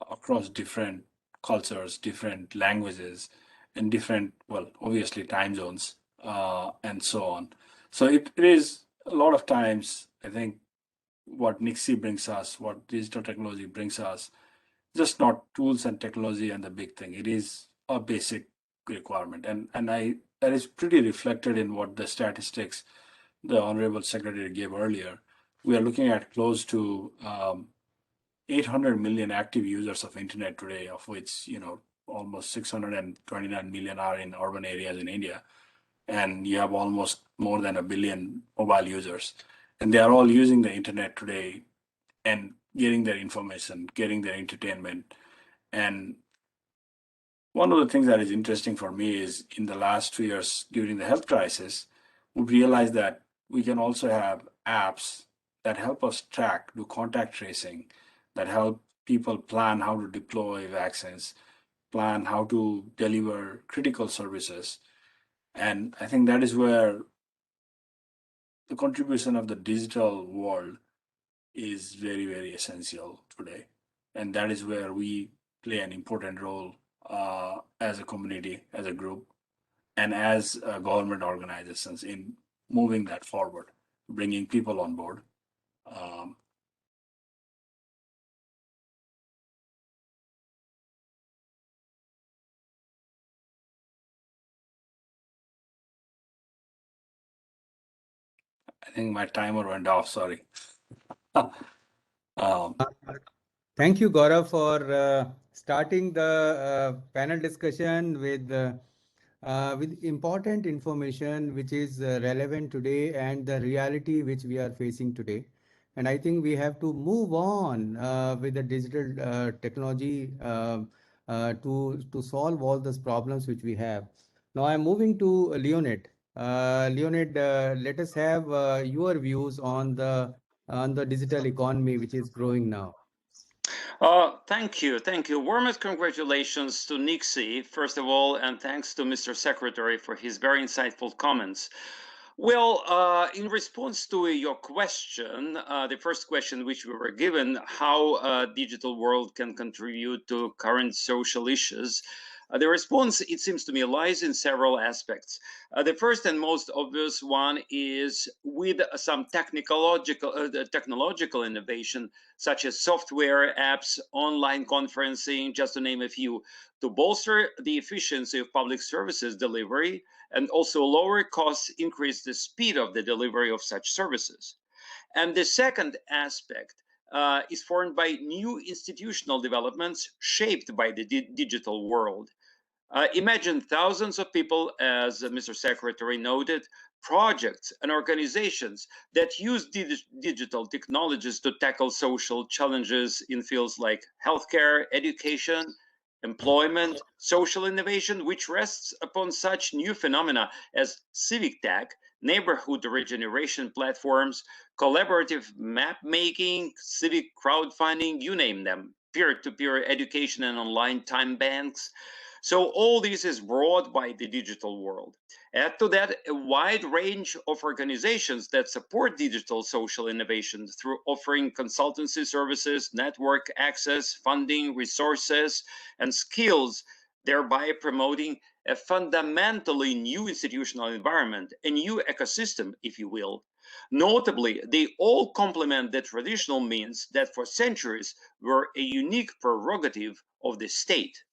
across different cultures, different languages, and different, well, obviously time zones, and so on. So it is a lot of times, I think, what Nixie brings us, what digital technology brings us, just not tools and technology and the big thing. It is a basic requirement. And that is pretty reflected in what the statistics the Honorable Secretary gave earlier. We are looking at close to 800 million active users of internet today, of which, almost 629 million are in urban areas in India. And you have almost more than 1 billion mobile users. And they are all using the internet today and getting their information, getting their entertainment. And one of the things that is interesting for me is in the last 2 years during the health crisis, we realized that we can also have apps that help us track, do contact tracing, that help people plan how to deploy vaccines, plan how to deliver critical services. And I think that is where the contribution of the digital world is very, very essential today. And that is where we play an important role as a community, as a group. and as government organizations in moving that forward, bringing people on board. I think my timer went off, sorry. Thank you, Gaurav, for starting the panel discussion with important information which is relevant today and the reality which we are facing today. And I think we have to move on with the digital technology to solve all those problems which we have. Now I'm moving to Leonid. Leonid, let us have your views on the digital economy which is growing now. Thank you. Thank you. Warmest congratulations to Nixie, first of all, and thanks to Mr. Secretary for his very insightful comments. Well, in response to your question, the first question which we were given, how digital world can contribute to current social issues, the response, it seems to me, lies in several aspects. The first and most obvious one is with some technological innovation, such as software, apps, online conferencing, just to name a few, to bolster the efficiency of public services delivery and also lower costs, increase the speed of the delivery of such services. And the second aspect is formed by new institutional developments shaped by the digital world. Imagine thousands of people, as Mr. Secretary noted, projects and organizations that use digital technologies to tackle social challenges in fields like healthcare, education, employment, social innovation, which rests upon such new phenomena as civic tech, neighborhood regeneration platforms, collaborative map making, civic crowdfunding, you name them, peer-to-peer education and online time banks. So all this is brought by the digital world. Add to that a wide range of organizations that support digital social innovation through offering consultancy services, network access, funding, resources, and skills, thereby promoting a fundamentally new institutional environment, a new ecosystem, if you will. Notably, they all complement the traditional means that for centuries were a unique prerogative of the state.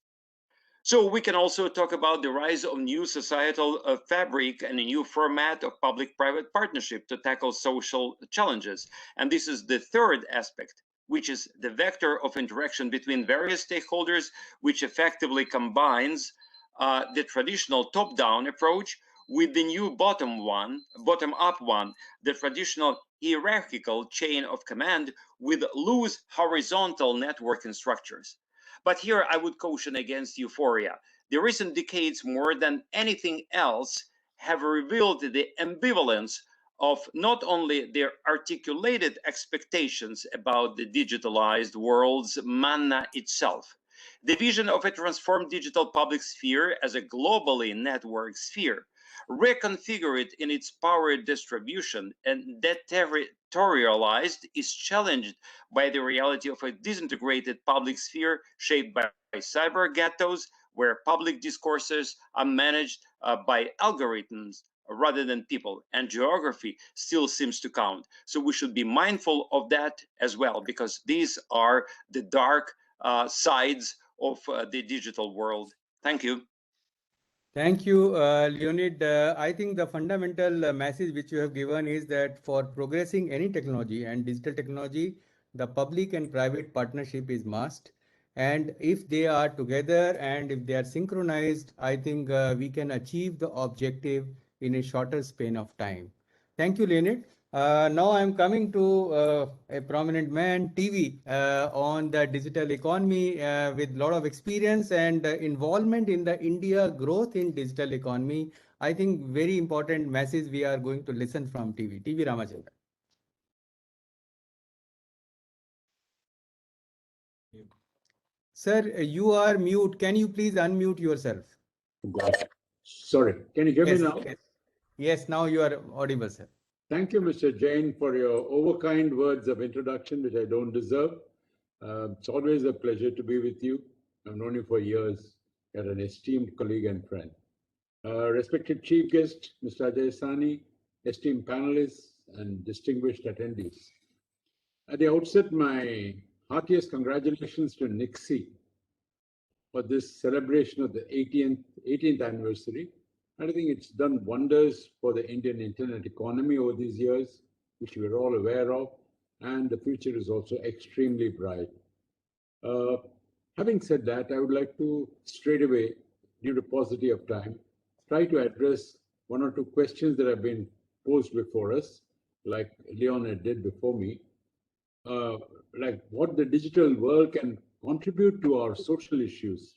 So we can also talk about the rise of new societal fabric and a new format of public-private partnership to tackle social challenges. And this is the third aspect, which is the vector of interaction between various stakeholders, which effectively combines the traditional top-down approach with the new bottom-up one, the traditional hierarchical chain of command with loose horizontal networking structures. But here I would caution against euphoria. The recent decades, more than anything else, have revealed the ambivalence of not only their articulated expectations about the digitalized world's manna itself, the vision of a transformed digital public sphere as a globally networked sphere, reconfigured in its power distribution and deterritorialized, is challenged by the reality of a disintegrated public sphere shaped by cyber ghettos, where public discourses are managed by algorithms rather than people, and geography still seems to count. So we should be mindful of that as well, because these are the dark sides of the digital world. Thank you. Thank you, Leonid. I think the fundamental message which you have given is that for progressing any technology and digital technology, the public and private partnership is must. And if they are together and if they are synchronized, I think we can achieve the objective in a shorter span of time. Thank you, Leonid. Now I'm coming to a prominent man, TV, on the digital economy with a lot of experience and involvement in the India growth in digital economy. I think very important message we are going to listen from TV. TV Ramachandran. Sir, you are mute. Can you please unmute yourself? God. Sorry, can you hear me Yes, now? yes. Yes, now you are audible, sir. Thank you, Mr. Jain, for your overkind words of introduction, which I don't deserve. It's always a pleasure to be with you. I've known you for years. You're an esteemed colleague and friend. Respected Chief Guest, Mr. Ajay Sani, esteemed panelists, and distinguished attendees. At the outset, my heartiest congratulations to Nixie for this celebration of the 18th anniversary. And I think it's done wonders for the Indian internet economy over these years, which we're all aware of, and the future is also extremely bright. Having said that, I would like to straight away, due to paucity of time, try to address one or two questions that have been posed before us, like Leon did before me, like what the digital world can contribute to our social issues,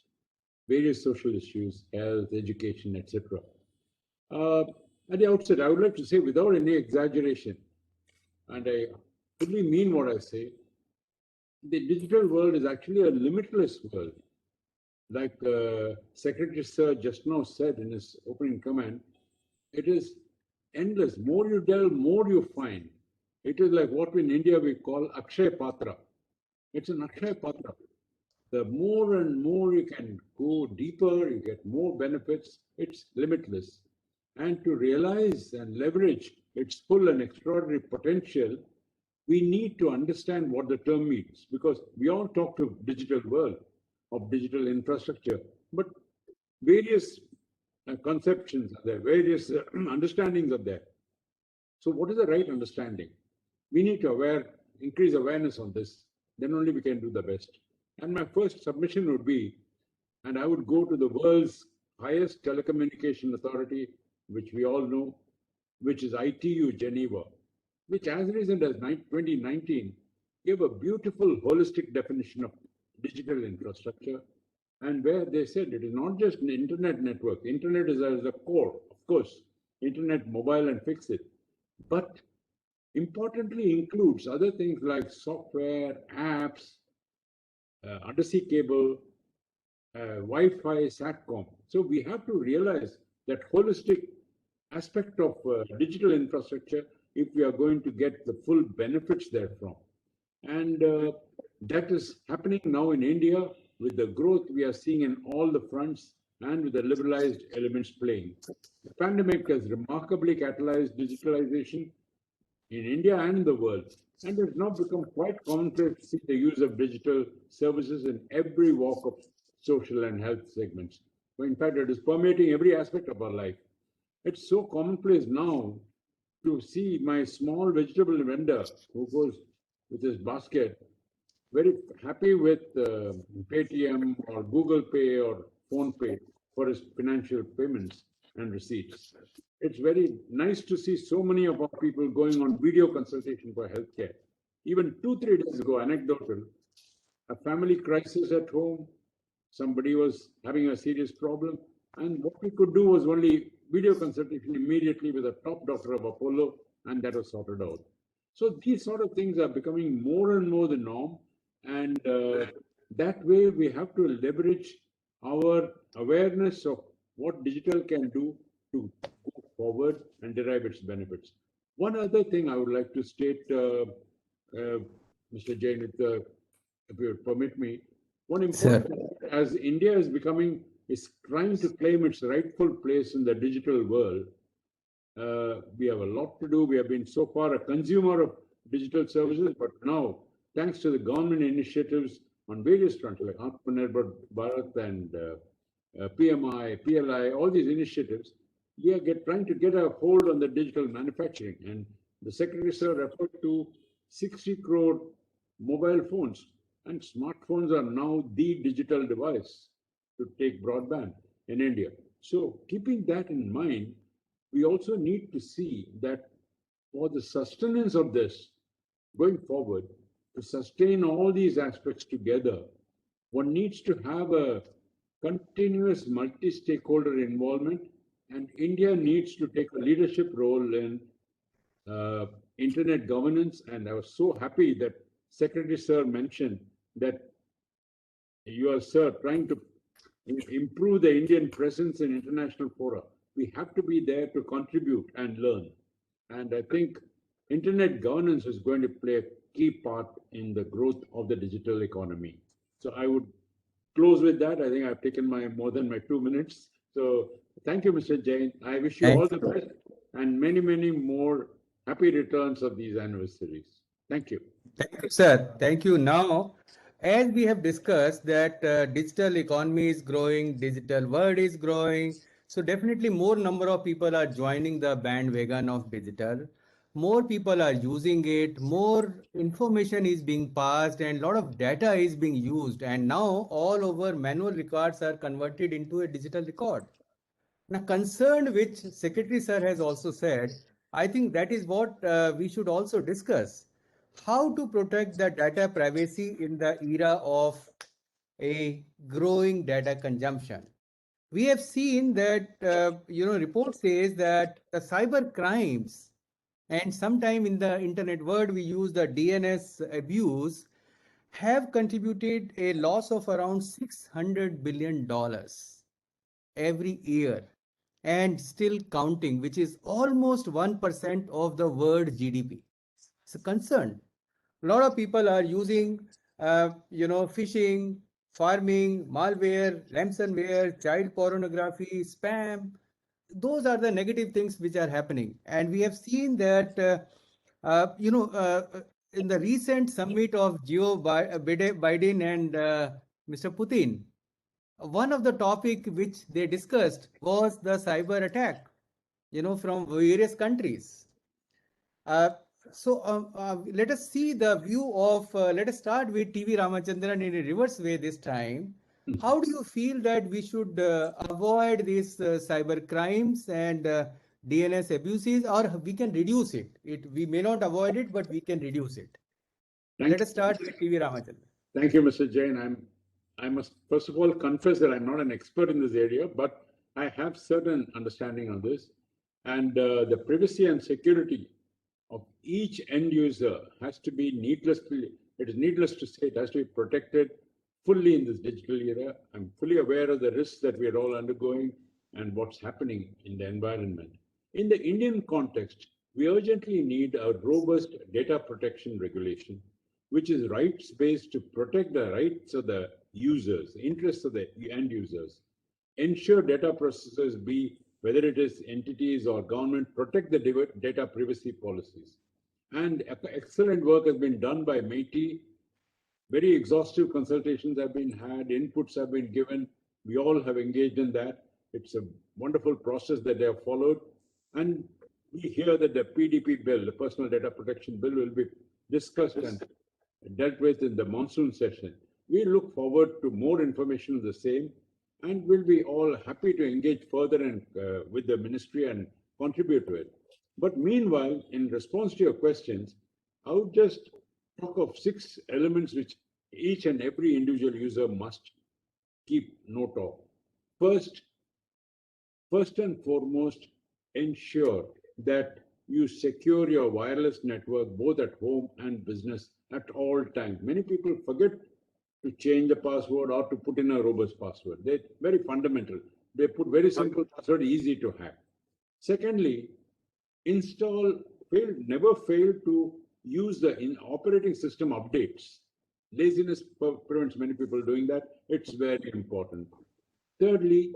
various social issues, health, education, etc. At the outset, I would like to say without any exaggeration, and I fully mean what I say, the digital world is actually a limitless world. Like Secretary Sir just now said in his opening comment, it is endless. More you delve, more you find. It is like what in India we call Akshay Patra. It's an Akshay Patra. The more and more you can go deeper, you get more benefits. It's limitless. And to realize and leverage its full and extraordinary potential, we need to understand what the term means, because we all talk to digital world, of digital infrastructure, but various conceptions are there, various understandings are there. So what is the right understanding? We need to increase awareness on this, then only we can do the best. And my first submission would be, and I would go to the world's highest telecommunication authority, which we all know, which is ITU Geneva, which as recent as 2019 gave a beautiful holistic definition of digital infrastructure, and where they said it is not just an internet network. Internet is as a core, of course, internet, mobile and fixed, but importantly includes other things like software, apps, undersea cable, Wi-Fi, SATCOM. So we have to realize that holistic aspect of digital infrastructure if we are going to get the full benefits therefrom. And that is happening now in India with the growth we are seeing in all the fronts and with the liberalized elements playing. The pandemic has remarkably catalyzed digitalization in India and in the world, and it's now become quite commonplace to see the use of digital services in every walk of social and health segments. In fact, it is permeating every aspect of our life. It's so commonplace now to see my small vegetable vendor who goes with his basket, very happy with Paytm or Google Pay or Phone Pay for his financial payments and receipts. It's very nice to see so many of our people going on video consultation for healthcare. Even 2-3 days ago, anecdotal, a family crisis at home, somebody was having a serious problem, and what we could do was only video consultation immediately with a top doctor of Apollo, and that was sorted out. So these sort of things are becoming more and more the norm, and that way we have to leverage our awareness of what digital can do to go forward and derive its benefits. One other thing I would like to state, Mr. Jain, if you permit me, one important thing, as India is trying to claim its rightful place in the digital world, we have a lot to do. We have been so far a consumer of digital services, but now, thanks to the government initiatives on various fronts, like Atmanirbhar Bharat and PMI, PLI, all these initiatives, we are trying to get a hold on the digital manufacturing. And the Secretary Sir referred to 60 crore mobile phones, and smartphones are now the digital device to take broadband in India. So keeping that in mind, we also need to see that for the sustenance of this going forward, to sustain all these aspects together, one needs to have a continuous multi-stakeholder involvement, and India needs to take a leadership role in internet governance. And I was so happy that Secretary Sir mentioned that you are, sir, trying to improve the Indian presence in international fora. We have to be there to contribute and learn. And I think internet governance is going to play a key part in the growth of the digital economy. So I would close with that. I think I've taken more than my 2 minutes. So Thank you, Mr. Jain. I wish you all the best and many, many more happy returns of these anniversaries. Thank you. Thank you, sir. Thank you. Now, as we have discussed that digital economy is growing, digital world is growing. So definitely more number of people are joining the bandwagon of digital. More people are using it, more information is being passed and a lot of data is being used. And now all over manual records are converted into a digital record. Now, concern which Secretary Sir has also said, I think that is what we should also discuss. How to protect the data privacy in the era of a growing data consumption. We have seen that, report says that the cyber crimes, and sometime in the internet world, we use the DNS abuse, have contributed a loss of around $600 billion every year and still counting, which is almost 1% of the world GDP. It's a concern. A lot of people are using, phishing, farming, malware, ransomware, child pornography, spam. Those are the negative things which are happening. And we have seen that, in the recent summit of Joe Biden and Mr. Putin, one of the topic which they discussed was the cyber attack, from various countries. Let us see the view of, let us start with TV Ramachandran in a reverse way this time. How do you feel that we should avoid these cyber crimes and DNS abuses, or we can reduce it? We may not avoid it, but we can reduce it. Let us start with TV Ramachandran. Thank you, Mr. Jain. I must first of all confess that I'm not an expert in this area, but I have certain understanding on this. And the privacy and security of each end user has to be it is needless to say, it has to be protected fully in this digital era. I'm fully aware of the risks that we are all undergoing and what's happening in the environment. In the Indian context, we urgently need a robust data protection regulation, which is rights-based to protect the rights of the users, the interests of the end users, ensure data processors whether it is entities or government, protect the data privacy policies. And excellent work has been done by MeitY. Very exhaustive consultations have been had, inputs have been given. We all have engaged in that. It's a wonderful process that they have followed. And we hear that the PDP bill, the Personal Data Protection Bill, will be discussed and dealt with in the monsoon session. We look forward to more information on the same, and we'll be all happy to engage further and with the ministry and contribute to it. But meanwhile, in response to your questions, I would just talk of 6 elements which each and every individual user must keep note of. First and foremost, ensure that you secure your wireless network both at home and business at all times. Many people forget to change the password or to put in a robust password. They're very fundamental. They put very simple password, easy to hack. Secondly, never fail to use the operating system updates. Laziness prevents many people doing that. It's very important. Thirdly,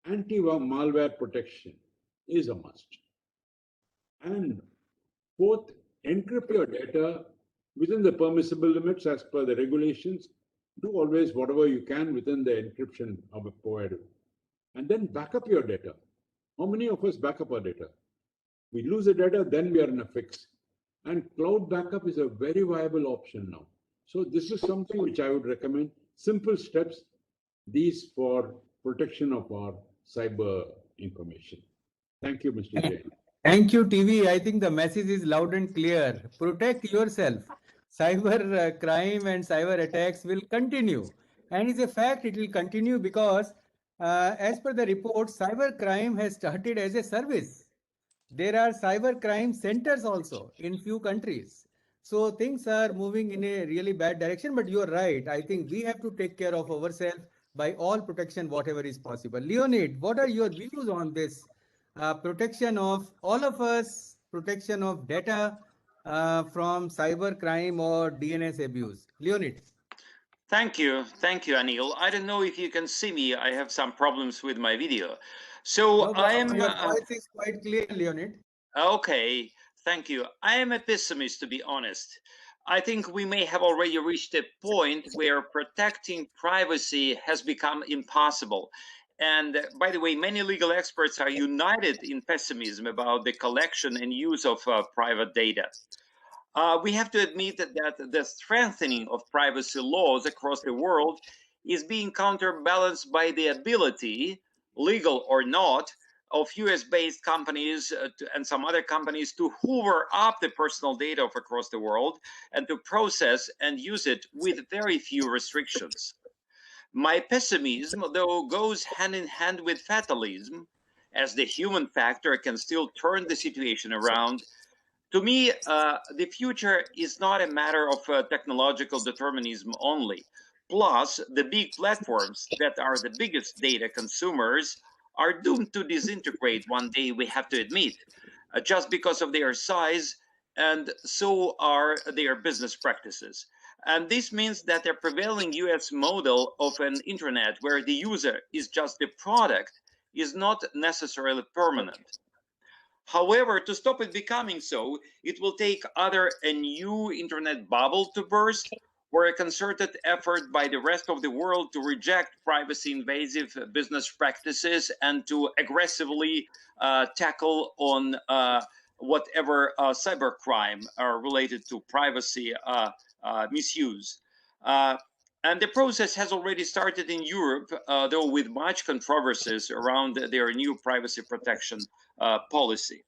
anti-malware protection is a must. And fourth, encrypt your data within the permissible limits as per the regulations. Do always whatever you can within the encryption provided. And then back up your data. How many of us back up our data? We lose the data, then we are in a fix. And cloud backup is a very viable option now. So this is something which I would recommend. Simple steps, these for protection of our cyber information. Thank you, Mr. Jain. Thank you, TV. I think the message is loud and clear. Protect yourself. Cyber crime and cyber attacks will continue. And it's a fact it will continue because as per the report, cyber crime has started as a service. There are cyber crime centers also in few countries. So things are moving in a really bad direction, but you're right. I think we have to take care of ourselves by all protection, whatever is possible. Leonid, what are your views on this? Protection of all of us, protection of data from cyber crime or DNS abuse. Leonid. Thank you, Anil. I don't know if you can see me. I have some problems with my video. So No, I Gaurav, am your voice is quite clear, Leonid. okay. Thank you. I am a pessimist, to be honest. I think we may have already reached a point where protecting privacy has become impossible. And by the way, many legal experts are united in pessimism about the collection and use of private data. We have to admit that the strengthening of privacy laws across the world is being counterbalanced by the ability, legal or not, of US based companies and some other companies to hoover up the personal data of across the world and to process and use it with very few restrictions. My pessimism, though, goes hand in hand with fatalism, as the human factor can still turn the situation around. To me, the future is not a matter of technological determinism only. Plus, the big platforms that are the biggest data consumers are doomed to disintegrate one day, we have to admit, just because of their size, and so are their business practices. And this means that the prevailing US model of an internet where the user is just the product is not necessarily permanent. However, to stop it becoming so, it will take either a new internet bubble to burst or a concerted effort by the rest of the world to reject privacy invasive business practices and to aggressively tackle on whatever cybercrime are related to privacy misuse. Uh, and the process has already started in Europe, though with much controversies around their new privacy protection policy.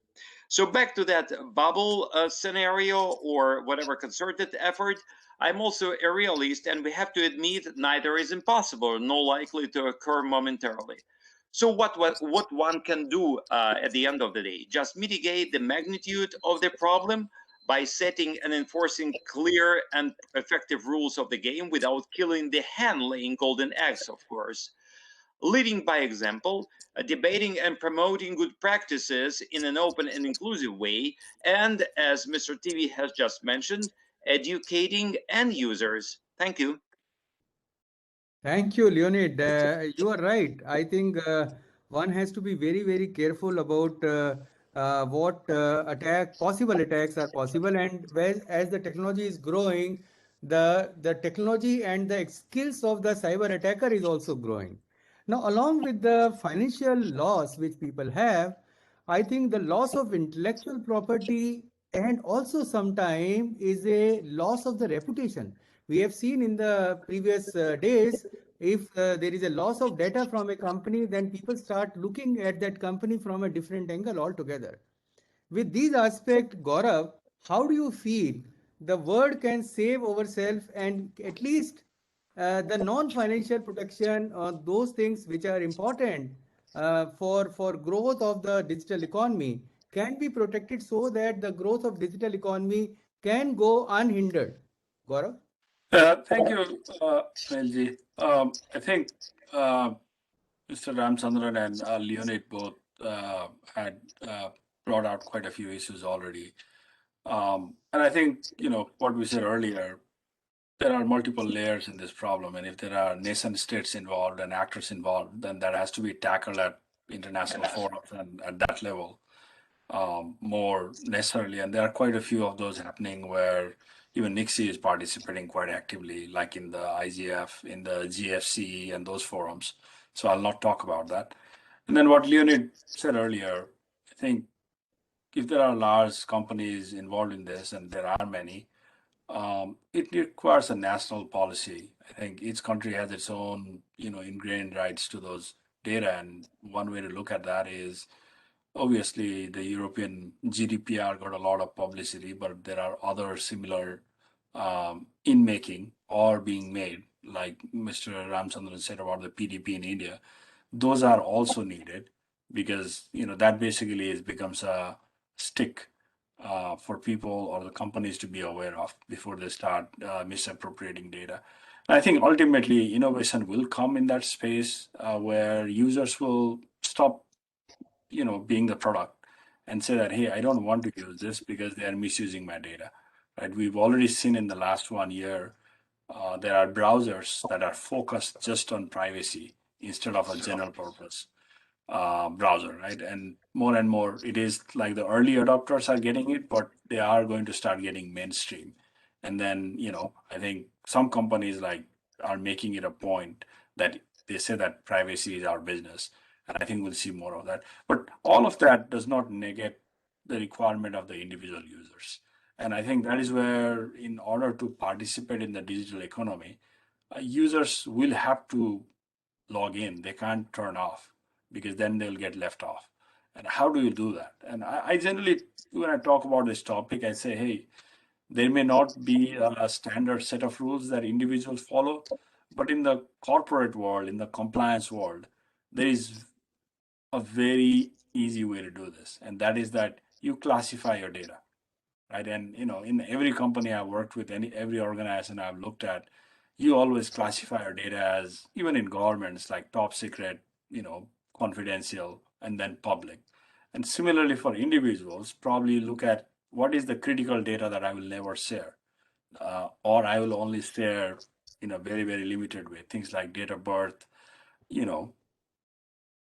So back to that bubble scenario or whatever concerted effort, I'm also a realist, and we have to admit neither is impossible nor likely to occur momentarily. So what one can do at the end of the day? Just mitigate the magnitude of the problem by setting and enforcing clear and effective rules of the game without killing the hen laying golden eggs, of course. Leading by example, debating and promoting good practices in an open and inclusive way, and as Mr. TV has just mentioned, educating end users. Thank you. Thank you, Leonid. You are right. I think one has to be very, very careful about what possible attacks are possible, and as the technology is growing, the technology and the skills of the cyber attacker is also growing. Now, along with the financial loss which people have, I think the loss of intellectual property and also sometimes is a loss of the reputation. We have seen in the previous days, if there is a loss of data from a company, then people start looking at that company from a different angle altogether. With these aspects, Gaurav, how do you feel the world can save ourselves and at least the non-financial protection on those things which are important for growth of the digital economy can be protected so that the growth of digital economy can go unhindered? Gaurav? Thank you, LG. I think Mr. Ramchandran and Leonid both had brought out quite a few issues already. And I think, what we said earlier, there are multiple layers in this problem. And if there are nation states involved and actors involved, then that has to be tackled at international forums and at that level more necessarily. And there are quite a few of those happening where even NICSI is participating quite actively, like in the IGF, in the GFC, and those forums. So I'll not talk about that. And then what Leonid said earlier, I think if there are large companies involved in this, and there are many, it requires a national policy. I think each country has its own, ingrained rights to those data. And one way to look at that is obviously the European GDPR got a lot of publicity, but there are other similar in making or being made, like Mr. Ramchandran said about the PDP in India. Those are also needed because that basically becomes a stick for people or the companies to be aware of before they start misappropriating data. And I think ultimately innovation will come in that space where users will stop being the product and say that, hey, I don't want to use this because they are misusing my data, right? We've already seen in the last 1 year, there are browsers that are focused just on privacy instead of a general purpose. browser, right? And more, it is like the early adopters are getting it, but they are going to start getting mainstream. And then, I think some companies like are making it a point that they say that privacy is our business. And I think we'll see more of that. But all of that does not negate the requirement of the individual users. And I think that is where, in order to participate in the digital economy, users will have to log in. They can't turn off because then they'll get left off. And how do you do that? And I generally, when I talk about this topic, I say, hey, there may not be a standard set of rules that individuals follow, but in the corporate world, in the compliance world, there is a very easy way to do this. And that is that you classify your data, right? And in every company I've worked with, every organization I've looked at, you always classify your data as, even in governments, like top secret, confidential, and then public. And similarly for individuals, probably look at what is the critical data that I will never share, or I will only share in a very, very limited way. Things like date of birth, you know,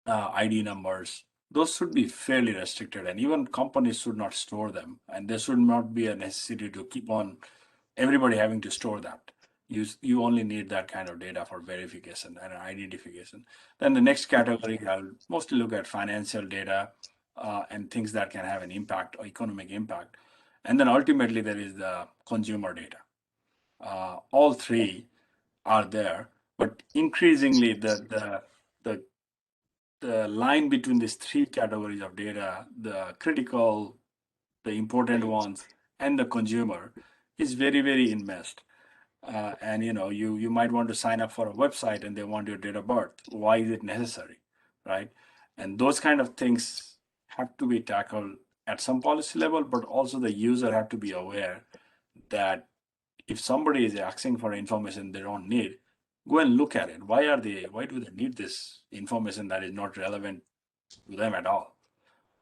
ID numbers, those should be fairly restricted, and even companies should not store them. And there should not be a necessity to keep on everybody having to store that. You only need that kind of data for verification and identification. Then the next category, I'll mostly look at financial data and things that can have an impact or economic impact. And then ultimately there is the consumer data. All three are there, but increasingly the line between these three categories of data, the critical, the important ones, and the consumer, is very, very enmeshed. And you might want to sign up for a website and they want your date of birth. Why is it necessary, right? And those kind of things have to be tackled at some policy level, but also the user have to be aware that if somebody is asking for information they don't need, go and look at it. Why do they need this information that is not relevant to them at all?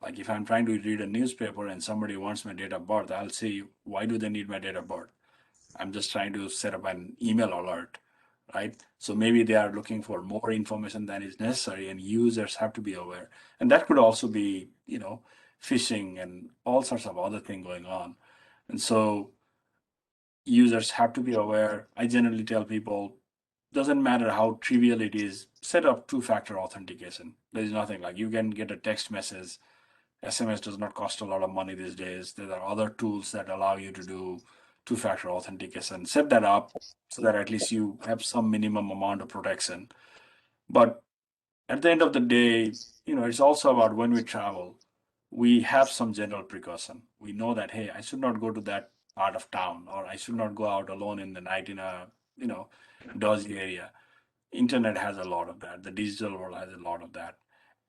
Like if I'm trying to read a newspaper and somebody wants my date of birth, I'll say, why do they need my date of birth? I'm just trying to set up an email alert, right? So maybe they are looking for more information than is necessary, and users have to be aware. And that could also be, phishing and all sorts of other things going on. And so users have to be aware. I generally tell people, doesn't matter how trivial it is, set up two-factor authentication. There is nothing like you can get a text message. SMS does not cost a lot of money these days. There are other tools that allow you to do two-factor authentication. Set that up so that at least you have some minimum amount of protection. But at the end of the day, it's also about when we travel, we have some general precaution. We know that, hey, I should not go to that part of town, or I should not go out alone in the night in a, dodgy area. Internet has a lot of that. The digital world has a lot of that.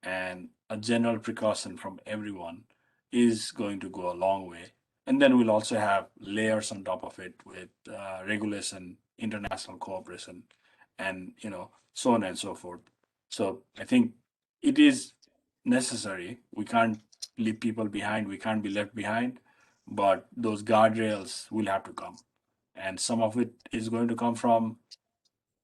And a general precaution from everyone is going to go a long way. And then we'll also have layers on top of it with regulation, international cooperation, and so on and so forth. So I think it is necessary. We can't leave people behind. We can't be left behind. But those guardrails will have to come. And some of it is going to come from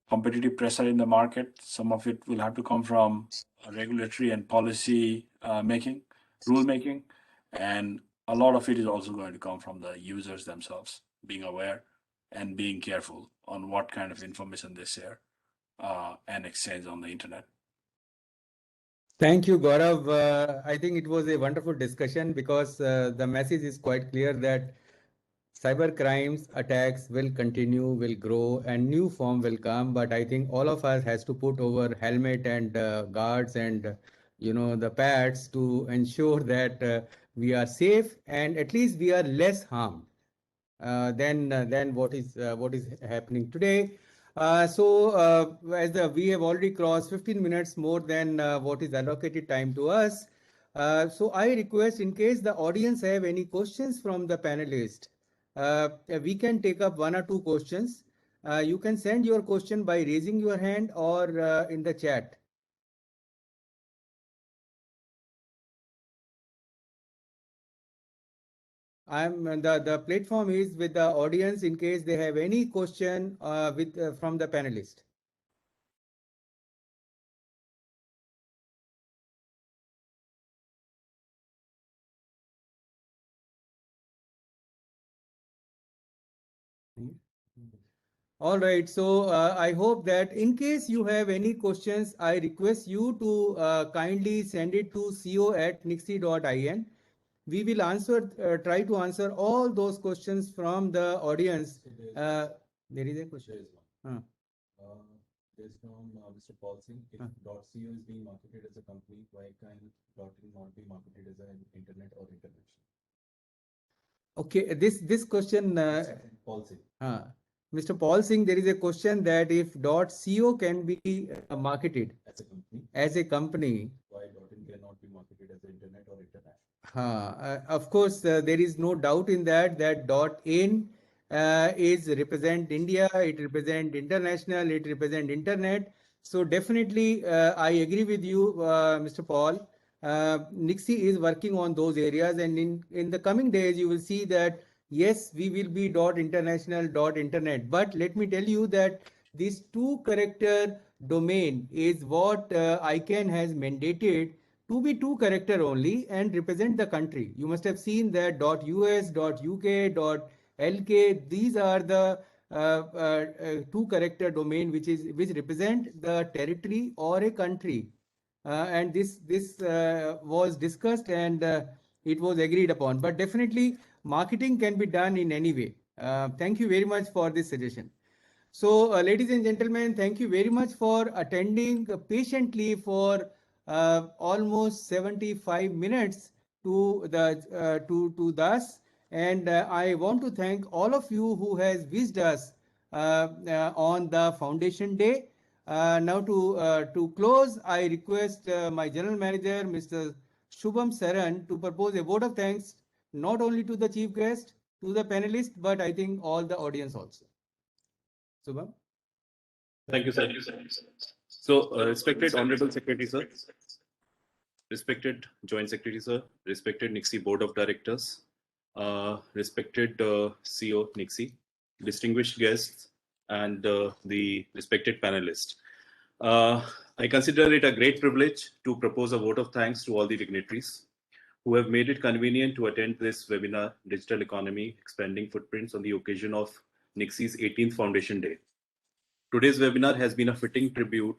competitive pressure in the market. Some of it will have to come from regulatory and policy rule making. And a lot of it is also going to come from the users themselves being aware and being careful on what kind of information they share and exchange on the internet. Thank you, Gaurav. I think it was a wonderful discussion because the message is quite clear that cyber crimes attacks will continue, will grow, and new form will come. But I think all of us has to put over helmet and guards and the pads to ensure that we are safe and at least we are less harmed than what is happening today. We have already crossed 15 minutes more than what is allocated time to us. So I request, in case the audience have any questions from the panelists, we can take up one or two questions. You can send your question by raising your hand or in the chat. The platform is with the audience in case they have any question from the panelist. All right. So I hope that in case you have any questions, I request you to kindly send it to co@nixie.in. We will try to answer all those questions from the audience. There is a question. There is one. Uh, There's from Mr. Paul Singh. If Huh. .co is being marketed as a company, why can .in not be marketed as an internet or international? Okay, this question, Mr. Paul Singh. Mr. Paul Singh, there is a question that if .co can be marketed As as a company, a company, why .in cannot be marketed as an internet or international? of course, there is no doubt in that .in is represent India, it represent international, it represent internet. So definitely, I agree with you, Mr. Paul. Nixie is working on those areas, and in the coming days, you will see that yes, we will be .international, .internet. But let me tell you that this two-character domain is what ICANN has mandated to be two-character only and represent the country. You must have seen that .us, .uk, .lk, these are the two-character domain which represent the territory or a country. And this was discussed and it was agreed upon. But definitely marketing can be done in any way. Thank you very much for this suggestion. So, ladies and gentlemen, thank you very much for attending patiently for almost 75 minutes to thus. And I want to thank all of you who has wished us on the Foundation Day. Now to close, I request my General Manager, Mr. Shubham Saran, to propose a vote of thanks not only to the chief guest, to the panelists, but I think all the audience also. Shubham? Thank you, sir. So, respected Honorable Secretary, sir, respected Joint Secretary, sir, respected Nixie Board of Directors, respected CEO Nixie, distinguished guests, and the respected panelists. I consider it a great privilege to propose a vote of thanks to all the dignitaries who have made it convenient to attend this webinar, Digital Economy Expanding Footprints, on the occasion of Nixie's 18th Foundation Day. Today's webinar has been a fitting tribute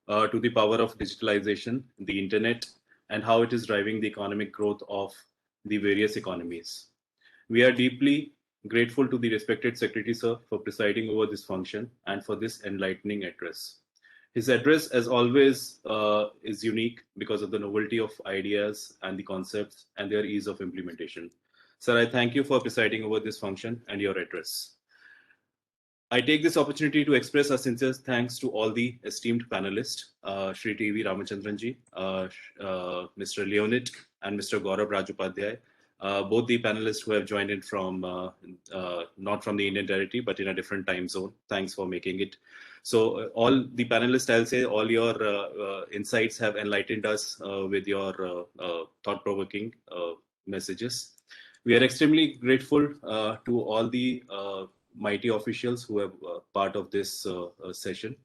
to the power of digitalization, the internet, and how it is driving the economic growth of the various economies. We are deeply grateful to the respected Secretary, sir, for presiding over this function and for this enlightening address. His address, as always, is unique because of the novelty of ideas and the concepts and their ease of implementation. Sir, I thank you for presiding over this function and your address. I take this opportunity to express our sincere thanks to all the esteemed panelists, Shri T.V. Ramachandranji, Mr. Leonid, and Mr. Gaurav Rajopadhyay, both the panelists who have joined in from, not from the Indian territory, but in a different time zone. Thanks for making it. So all the panelists, I'll say, all your insights have enlightened us with your thought-provoking messages. We are extremely grateful to all the mighty officials who are part of this session.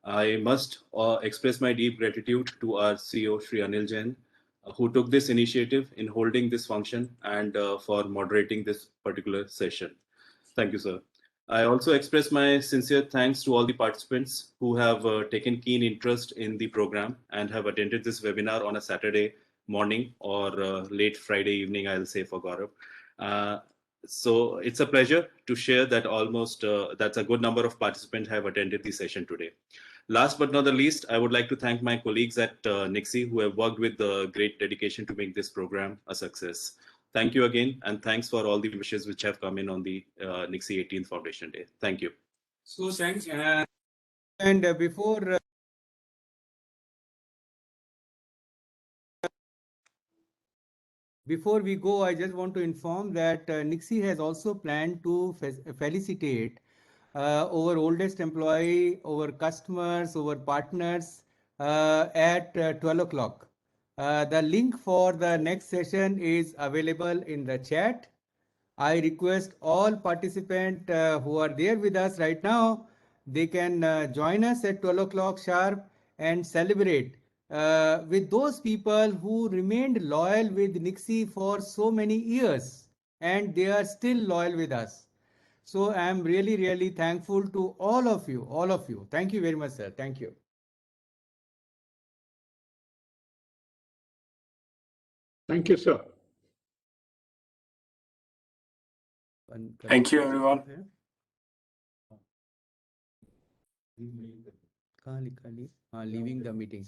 I must express my deep gratitude to our CEO, Shri Anil Jain, who took this initiative in holding this function and for moderating this particular session. Thank you, sir. I also express my sincere thanks to all the participants who have taken keen interest in the program and have attended this webinar on a Saturday morning or late Friday evening, I'll say, for Gaurav. So it's a pleasure to share that almost that's a good number of participants have attended the session today. Last but not the least, I would like to thank my colleagues at Nixie who have worked with great dedication to make this program a success. Thank you again, and thanks for all the wishes which have come in on the Nixie 18th Foundation Day. Thank you. So thanks. And before we go, I just want to inform that Nixie has also planned to felicitate our oldest employee, our customers, our partners at 12 o'clock. The link for the next session is available in the chat. I request all participants who are there with us right now, they can join us at 12 o'clock sharp and celebrate with those people who remained loyal with Nixie for so many years, and they are still loyal with us. So I am really, really thankful to all of you, all of you. Thank you very much, sir. Thank you. Thank you, sir. Thank you, everyone. Leaving the meeting.